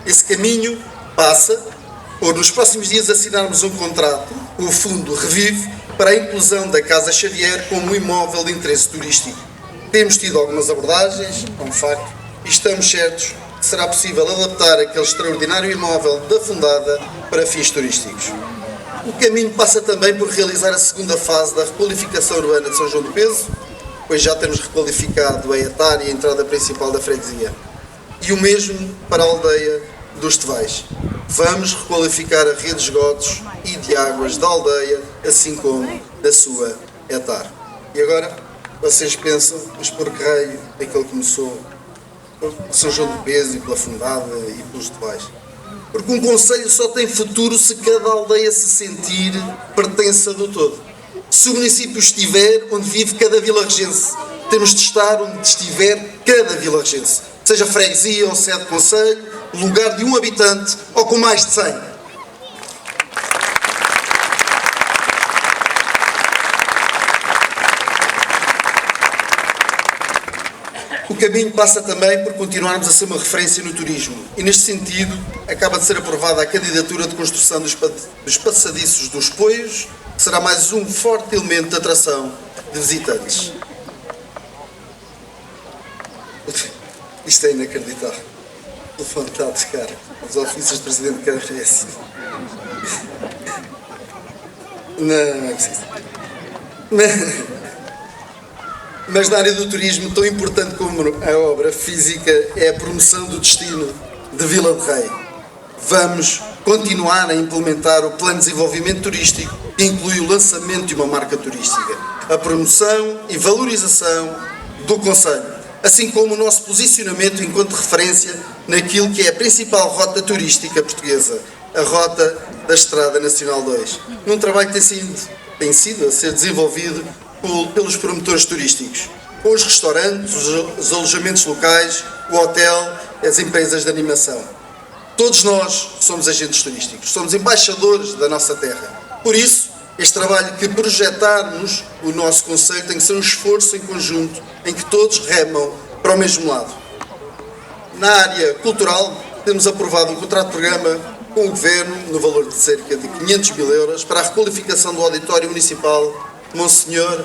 Esse caminho passa por nos próximos dias assinarmos um contrato com o Fundo Revive para a inclusão da Casa Xavier como um imóvel de interesse turístico. Temos tido algumas abordagens, é um facto, e estamos certos que será possível adaptar aquele extraordinário imóvel da Fundada para fins turísticos. O caminho passa também por realizar a segunda fase da requalificação urbana de São João do Peso, pois já temos requalificado a etária e a entrada principal da freguesia. E o mesmo para a aldeia dos Tevais. Vamos requalificar a rede de esgotos e de águas da aldeia, assim como da sua hectare. E agora, vocês pensam, mas por que raio é que ele começou por São João do Peso e pela Fundada e pelos Tevais? Porque um concelho só tem futuro se cada aldeia se sentir pertença do todo. Se o município estiver onde vive cada vilarregense, temos de estar onde estiver cada vilarregense. Seja freguesia ou sede de concelho, lugar de um habitante ou com mais de 100. O caminho passa também por continuarmos a ser uma referência no turismo e, neste sentido, acaba de ser aprovada a candidatura de construção dos passadiços dos Poios, que será mais um forte elemento de atração de visitantes. Isto é inacreditável. Levantar de cara. Os ofícios de Presidente de Câmara é assim. Não é preciso. Mas na área do turismo, tão importante como a obra física é a promoção do destino de Vila de Rei. Vamos continuar a implementar o Plano de Desenvolvimento Turístico, que inclui o lançamento de uma marca turística, a promoção e valorização do concelho, assim como o nosso posicionamento enquanto referência naquilo que é a principal rota turística portuguesa, a rota da Estrada Nacional 2. Num trabalho que tem sido a ser desenvolvido pelos promotores turísticos, com os restaurantes, os alojamentos locais, o hotel e as empresas de animação. Todos nós somos agentes turísticos, somos embaixadores da nossa terra. Por isso, este trabalho que projetarmos o nosso concelho tem que ser um esforço em conjunto, em que todos remam para o mesmo lado. Na área cultural, temos aprovado um contrato de programa com o Governo, no valor de cerca de 500 mil euros, para a requalificação do Auditório Municipal Monsenhor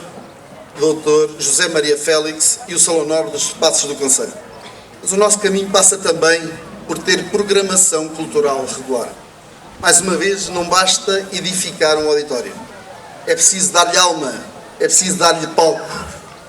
Dr. José Maria Félix e o Salão Nobre dos Passos do Concelho. Mas o nosso caminho passa também por ter programação cultural regular. Mais uma vez, não basta edificar um auditório. É preciso dar-lhe alma, é preciso dar-lhe palco.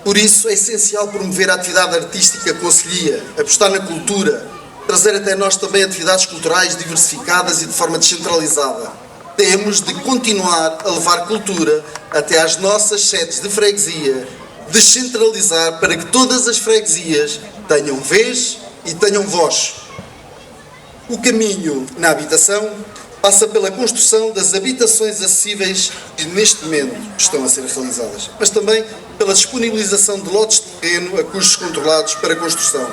Por isso, é essencial promover a atividade artística concelhia, apostar na cultura, trazer até nós também atividades culturais diversificadas e de forma descentralizada. Temos de continuar a levar cultura até às nossas sedes de freguesia, descentralizar para que todas as freguesias tenham vez e tenham voz. O caminho na habitação passa pela construção das habitações acessíveis que neste momento estão a ser realizadas, mas também pela disponibilização de lotes de terreno a custos controlados para construção,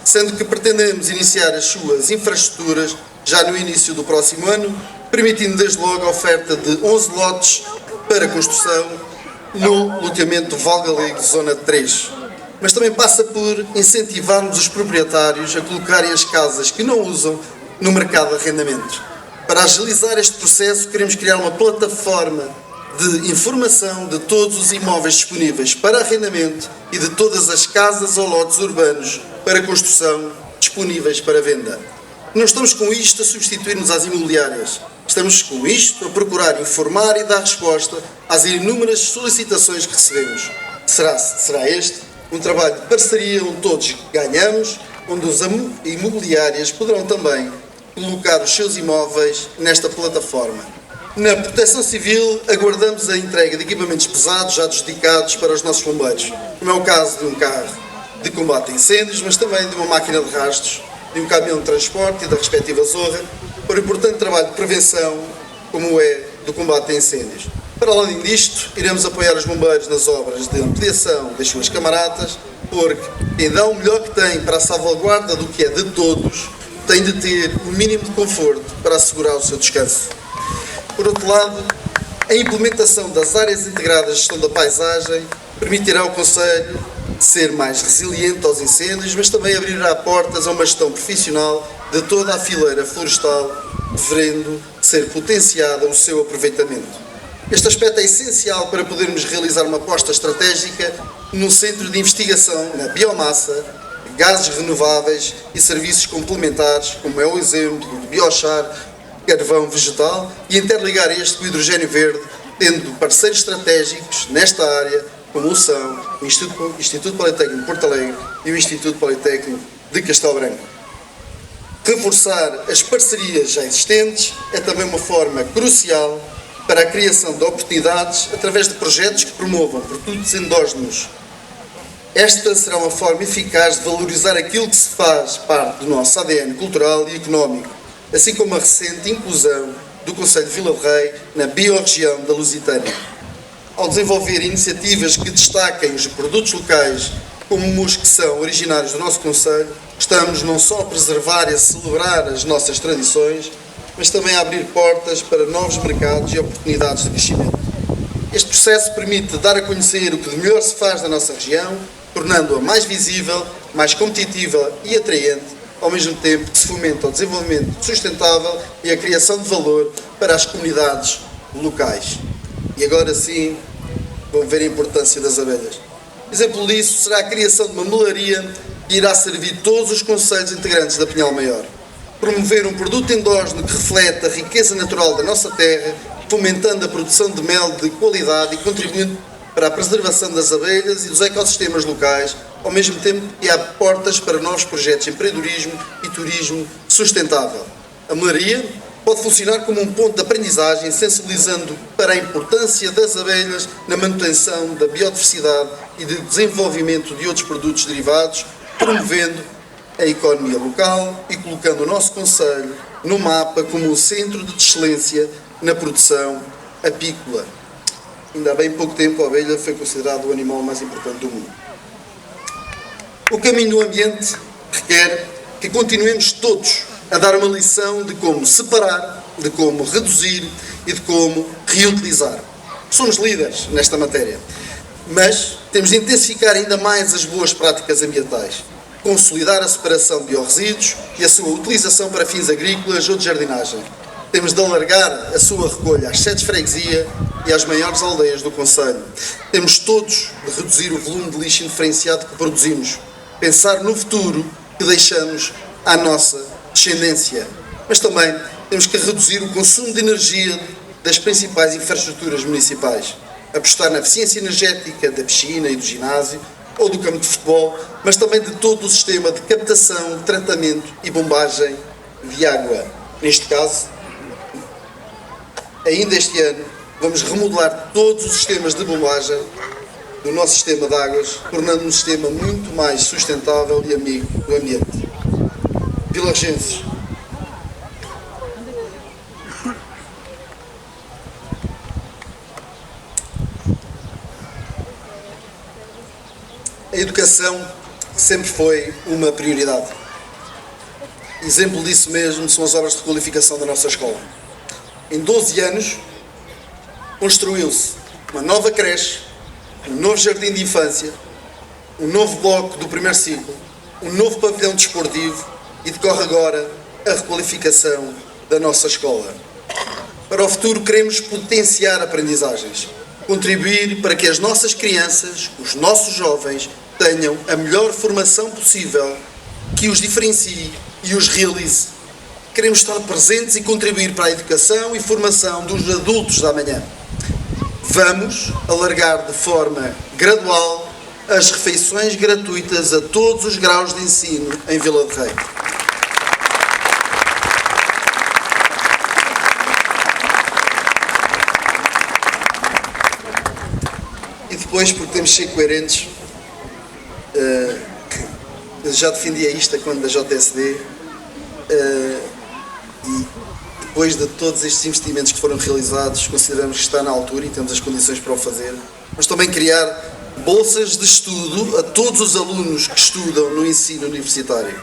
sendo que pretendemos iniciar as suas infraestruturas já no início do próximo ano, permitindo desde logo a oferta de 11 lotes para construção no loteamento do Val Galego, zona 3. Mas também passa por incentivarmos os proprietários a colocarem as casas que não usam no mercado de arrendamento. Para agilizar este processo, queremos criar uma plataforma de informação de todos os imóveis disponíveis para arrendamento e de todas as casas ou lotes urbanos para construção disponíveis para venda. Não estamos com isto a substituir-nos às imobiliárias. Estamos com isto a procurar informar e dar resposta às inúmeras solicitações que recebemos. Será este um trabalho de parceria onde todos ganhamos, onde as imobiliárias poderão também colocar os seus imóveis nesta plataforma. Na Proteção Civil, aguardamos a entrega de equipamentos pesados já adjudicados para os nossos bombeiros. Como é o caso de um carro de combate a incêndios, mas também de uma máquina de rastros, de um caminhão de transporte e da respectiva zorra, para o importante trabalho de prevenção, como é do combate a incêndios. Para além disto, iremos apoiar os bombeiros nas obras de ampliação das suas camaradas, porque quem dá o melhor que tem para a salvaguarda do que é de todos, tem de ter o mínimo de conforto para assegurar o seu descanso. Por outro lado, a implementação das áreas integradas de gestão da paisagem permitirá ao Concelho ser mais resiliente aos incêndios, mas também abrirá portas a uma gestão profissional de toda a fileira florestal, devendo ser potenciada o seu aproveitamento. Este aspecto é essencial para podermos realizar uma aposta estratégica num centro de investigação na biomassa, gases renováveis e serviços complementares, como é o exemplo do biochar, carvão vegetal, e interligar este com o hidrogênio verde, tendo parceiros estratégicos nesta área, como são o Instituto Politécnico de Porto Alegre e o Instituto Politécnico de Castelo Branco. Reforçar as parcerias já existentes é também uma forma crucial para a criação de oportunidades através de projetos que promovam produtos endógenos. Esta será uma forma eficaz de valorizar aquilo que se faz parte do nosso ADN cultural e económico, assim como a recente inclusão do Concelho de Vila de Rei na biorregião da Lusitânia. Ao desenvolver iniciativas que destaquem os produtos locais como os que são originários do nosso concelho, estamos não só a preservar e a celebrar as nossas tradições, mas também a abrir portas para novos mercados e oportunidades de crescimento. Este processo permite dar a conhecer o que de melhor se faz na nossa região, tornando-a mais visível, mais competitiva e atraente, ao mesmo tempo que se fomenta o desenvolvimento sustentável e a criação de valor para as comunidades locais. E agora sim, vão ver a importância das abelhas. Exemplo disso será a criação de uma melaria que irá servir todos os concelhos integrantes da Pinhal Maior. Promover um produto endógeno que reflete a riqueza natural da nossa terra, fomentando a produção de mel de qualidade e contribuindo para a preservação das abelhas e dos ecossistemas locais, ao mesmo tempo que abre portas para novos projetos de empreendedorismo e turismo sustentável. A melaria pode funcionar como um ponto de aprendizagem, sensibilizando para a importância das abelhas na manutenção da biodiversidade e de desenvolvimento de outros produtos derivados, promovendo a economia local e colocando o nosso concelho no mapa como um centro de excelência na produção apícola. Ainda há bem pouco tempo a abelha foi considerado o animal mais importante do mundo. O caminho do ambiente requer que continuemos todos a dar uma lição de como separar, de como reduzir e de como reutilizar. Somos líderes nesta matéria, mas temos de intensificar ainda mais as boas práticas ambientais, consolidar a separação de biorresíduos e a sua utilização para fins agrícolas ou de jardinagem. Temos de alargar a sua recolha às sedes de freguesia e às maiores aldeias do concelho. Temos todos de reduzir o volume de lixo indiferenciado que produzimos, pensar no futuro que deixamos à nossa descendência. Mas também temos que reduzir o consumo de energia das principais infraestruturas municipais, apostar na eficiência energética da piscina e do ginásio ou do campo de futebol, mas também de todo o sistema de captação, tratamento e bombagem de água. Neste caso, ainda este ano, vamos remodelar todos os sistemas de bombagem do nosso sistema de águas, tornando um sistema muito mais sustentável e amigo do ambiente. Vilargenses, a educação sempre foi uma prioridade. Exemplo disso mesmo são as obras de requalificação da nossa escola. Em 12 anos, construiu-se uma nova creche, um novo jardim de infância, um novo bloco do primeiro ciclo, um novo pavilhão desportivo e decorre agora a requalificação da nossa escola. Para o futuro queremos potenciar aprendizagens, contribuir para que as nossas crianças, os nossos jovens, tenham a melhor formação possível que os diferencie e os realize. Queremos estar presentes e contribuir para a educação e formação dos adultos da amanhã. Vamos alargar de forma gradual as refeições gratuitas a todos os graus de ensino em Vila de Rei. E depois, porque temos de ser coerentes, eu já defendia isto quando da JSD, e depois de todos estes investimentos que foram realizados, consideramos que está na altura e temos as condições para o fazer, mas também criar bolsas de estudo a todos os alunos que estudam no ensino universitário,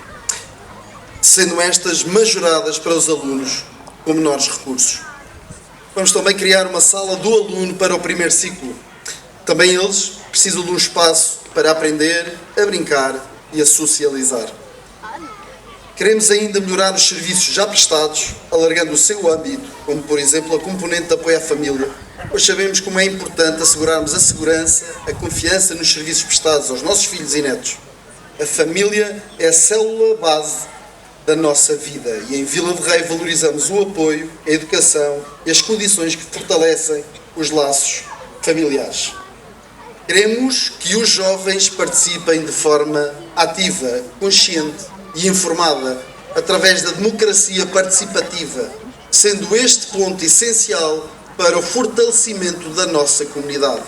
sendo estas majoradas para os alunos com menores recursos. Vamos também criar uma sala do aluno para o primeiro ciclo. Também eles precisam de um espaço para aprender, a brincar e a socializar. Queremos ainda melhorar os serviços já prestados, alargando o seu âmbito, como por exemplo a componente de apoio à família, pois sabemos como é importante assegurarmos a segurança, a confiança nos serviços prestados aos nossos filhos e netos. A família é a célula base da nossa vida e em Vila de Rei valorizamos o apoio, a educação e as condições que fortalecem os laços familiares. Queremos que os jovens participem de forma ativa, consciente e informada através da democracia participativa, sendo este ponto essencial para o fortalecimento da nossa comunidade.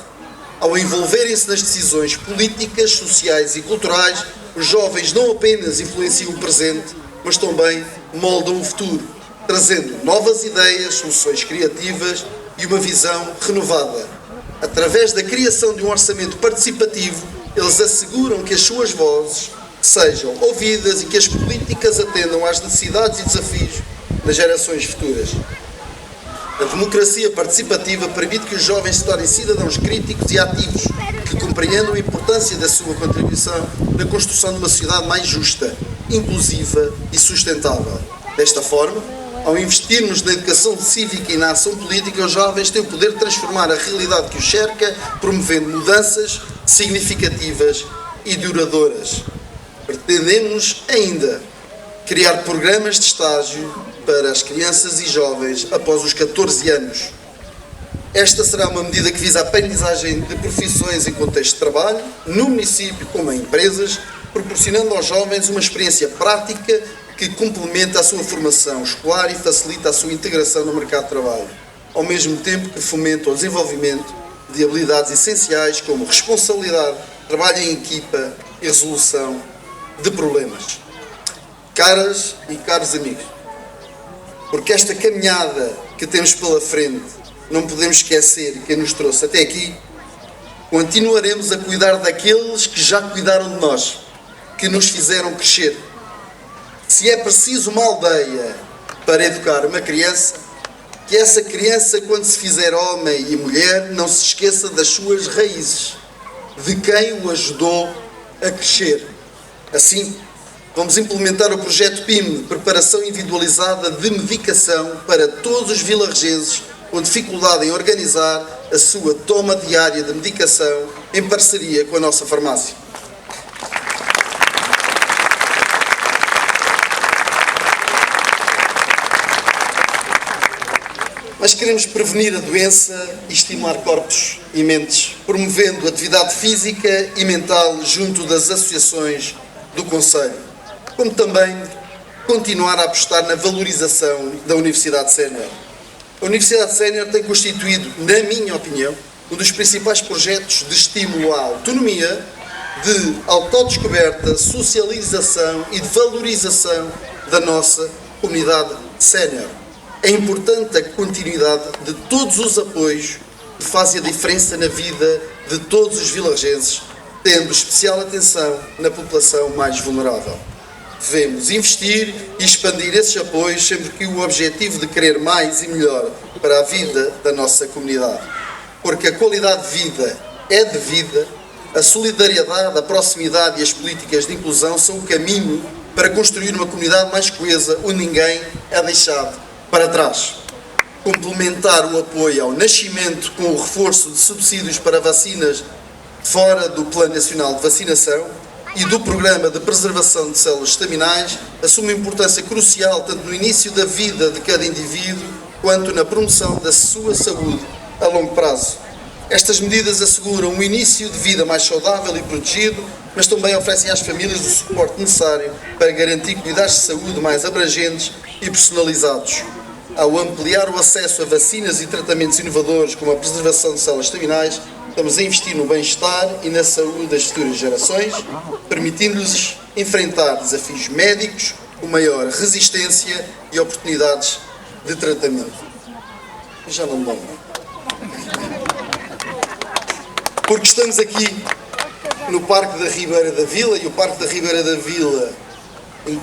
Ao envolverem-se nas decisões políticas, sociais e culturais, os jovens não apenas influenciam o presente, mas também moldam o futuro, trazendo novas ideias, soluções criativas e uma visão renovada. Através da criação de um orçamento participativo, eles asseguram que as suas vozes sejam ouvidas e que as políticas atendam às necessidades e desafios das gerações futuras. A democracia participativa permite que os jovens se tornem cidadãos críticos e ativos, que compreendam a importância da sua contribuição na construção de uma sociedade mais justa, inclusiva e sustentável. Desta forma, ao investirmos na educação cívica e na ação política, os jovens têm o poder de transformar a realidade que os cerca, promovendo mudanças significativas e duradouras. Pretendemos ainda criar programas de estágio para as crianças e jovens após os 14 anos. Esta será uma medida que visa a aprendizagem de profissões em contexto de trabalho, no município como em empresas, proporcionando aos jovens uma experiência prática que complementa a sua formação escolar e facilita a sua integração no mercado de trabalho, ao mesmo tempo que fomenta o desenvolvimento de habilidades essenciais como responsabilidade, trabalho em equipa e resolução de problemas. Caras e caros amigos, porque esta caminhada que temos pela frente, não podemos esquecer quem nos trouxe até aqui, continuaremos a cuidar daqueles que já cuidaram de nós, que nos fizeram crescer. Se é preciso uma aldeia para educar uma criança, que essa criança, quando se fizer homem e mulher, não se esqueça das suas raízes, de quem o ajudou a crescer. Assim, vamos implementar o projeto PIM, Preparação Individualizada de Medicação, para todos os vilarrejenses com dificuldade em organizar a sua toma diária de medicação em parceria com a nossa farmácia. Mas queremos prevenir a doença e estimular corpos e mentes, promovendo atividade física e mental junto das associações do Conselho, como também continuar a apostar na valorização da Universidade Sénior. A Universidade Sénior tem constituído, na minha opinião, um dos principais projetos de estímulo à autonomia, de autodescoberta, socialização e de valorização da nossa comunidade sénior. É importante a continuidade de todos os apoios que fazem a diferença na vida de todos os vilarrejenses, tendo especial atenção na população mais vulnerável. Devemos investir e expandir esses apoios sempre que o objetivo de querer mais e melhor para a vida da nossa comunidade. Porque a qualidade de vida é de vida, a solidariedade, a proximidade e as políticas de inclusão são o caminho para construir uma comunidade mais coesa, onde ninguém é deixado para trás. Complementar o apoio ao nascimento com o reforço de subsídios para vacinas fora do Plano Nacional de Vacinação e do Programa de Preservação de Células Estaminais assume uma importância crucial tanto no início da vida de cada indivíduo quanto na promoção da sua saúde a longo prazo. Estas medidas asseguram um início de vida mais saudável e protegido, mas também oferecem às famílias o suporte necessário para garantir cuidados de saúde mais abrangentes e personalizados. Ao ampliar o acesso a vacinas e tratamentos inovadores como a preservação de células estaminais, estamos a investir no bem-estar e na saúde das futuras gerações, permitindo-lhes enfrentar desafios médicos com maior resistência e oportunidades de tratamento. Já não me lembro. Porque estamos aqui no Parque da Ribeira da Vila, e o Parque da Ribeira da Vila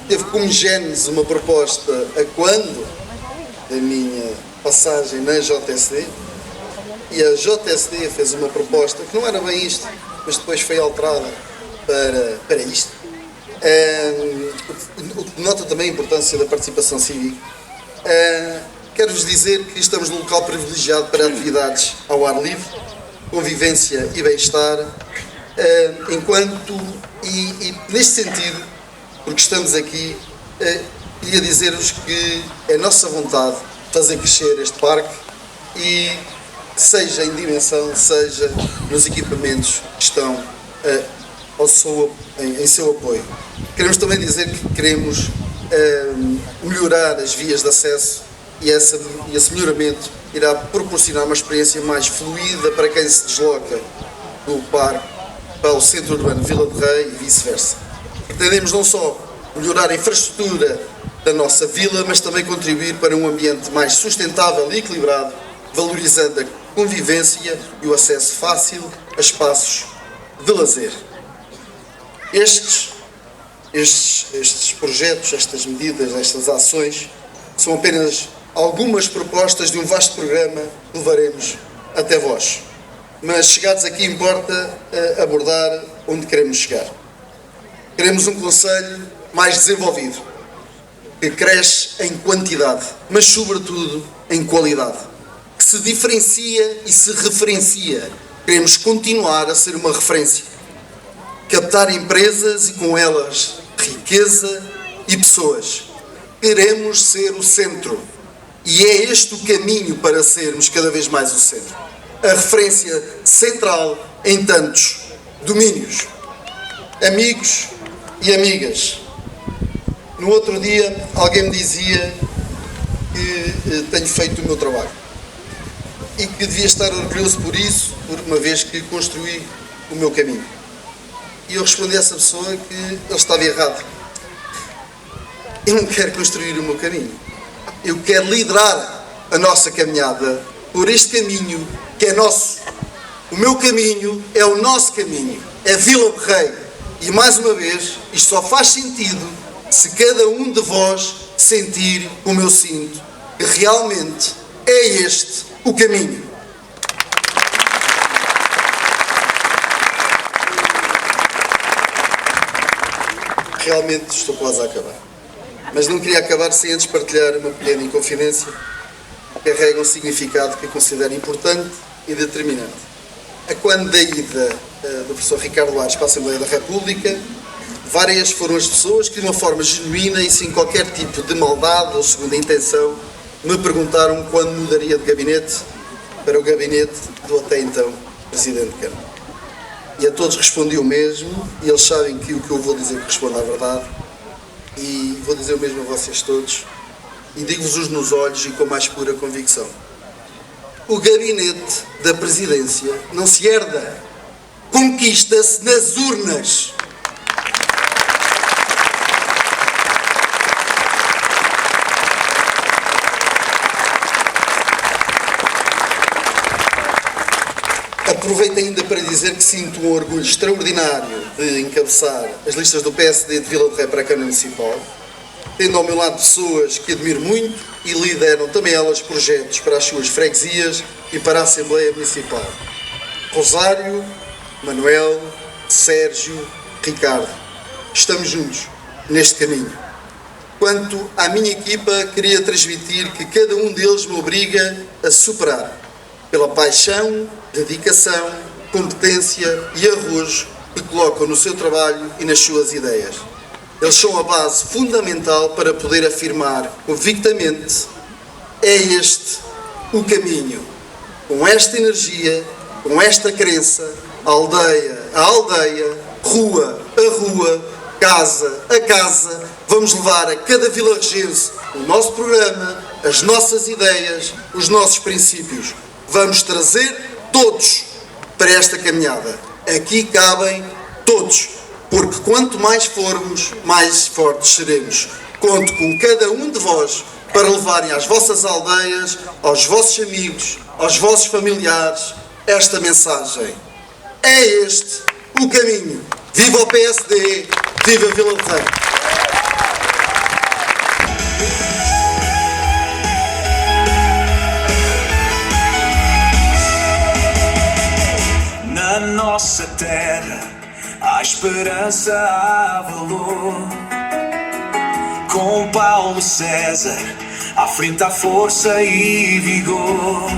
teve como gênese uma proposta a quando da minha passagem na JSD, e a JSD fez uma proposta que não era bem isto, mas depois foi alterada para isto. O que denota também a importância da participação cívica. Quero-vos dizer que estamos num local privilegiado para atividades ao ar livre, convivência e bem-estar, e neste sentido, porque estamos aqui, queria dizer-vos que é nossa vontade fazer crescer este parque, e seja em dimensão, seja nos equipamentos que estão em seu apoio. Queremos também dizer que queremos melhorar as vias de acesso e esse melhoramento irá proporcionar uma experiência mais fluida para quem se desloca do parque para o centro urbano de Vila de Rei e vice-versa. Pretendemos não só melhorar a infraestrutura da nossa vila, mas também contribuir para um ambiente mais sustentável e equilibrado, valorizando a convivência e o acesso fácil a espaços de lazer. Estes projetos, estas medidas, estas ações, são apenas algumas propostas de um vasto programa que levaremos até vós. Mas chegados aqui importa abordar onde queremos chegar. Queremos um concelho mais desenvolvido, que cresce em quantidade, mas sobretudo em qualidade, que se diferencia e se referencia. Queremos continuar a ser uma referência, captar empresas e com elas riqueza e pessoas. Queremos ser o centro e é este o caminho para sermos cada vez mais o centro. A referência central em tantos domínios. Amigos e amigas, no outro dia alguém me dizia que tenho feito o meu trabalho e que devia estar orgulhoso por isso, por uma vez que construí o meu caminho. E eu respondi a essa pessoa que ele estava errado. Eu não quero construir o meu caminho. Eu quero liderar a nossa caminhada por este caminho que é nosso. O meu caminho é o nosso caminho. É Vila de Rei. E mais uma vez, isto só faz sentido se cada um de vós sentir como eu sinto, que realmente é este o caminho. Realmente estou quase a acabar. Mas não queria acabar sem antes partilhar uma pequena inconfidência que carrega um significado que eu considero importante e determinante. A quando da ida do professor Ricardo Aires para a Assembleia da República, várias foram as pessoas que de uma forma genuína e sem qualquer tipo de maldade ou segunda intenção me perguntaram quando mudaria de gabinete para o gabinete do até então Presidente da Câmara. E a todos respondi o mesmo, e eles sabem que o que eu vou dizer corresponde à verdade, e vou dizer o mesmo a vocês todos, e digo-vos nos olhos e com mais pura convicção. O gabinete da presidência não se herda, conquista-se nas urnas. Aproveito ainda para dizer que sinto um orgulho extraordinário de encabeçar as listas do PSD de Vila de Rei para a Câmara Municipal, tendo ao meu lado pessoas que admiro muito e lideram também elas projetos para as suas freguesias e para a Assembleia Municipal. Rosário, Manuel, Sérgio, Ricardo, estamos juntos neste caminho. Quanto à minha equipa, queria transmitir que cada um deles me obriga a superar, pela paixão, dedicação, competência e arrojo que colocam no seu trabalho e nas suas ideias. Eles são a base fundamental para poder afirmar convictamente: é este o caminho. Com esta energia, com esta crença, aldeia a aldeia, rua a rua, casa a casa, vamos levar a cada vilarregense o nosso programa, as nossas ideias, os nossos princípios. Vamos trazer todos para esta caminhada. Aqui cabem todos, porque quanto mais formos, mais fortes seremos. Conto com cada um de vós para levarem às vossas aldeias, aos vossos amigos, aos vossos familiares, esta mensagem. É este o caminho. Viva o PSD, viva Vila de Rei. Na nossa terra há esperança, há valor. Com Paulo César à frente há força e vigor.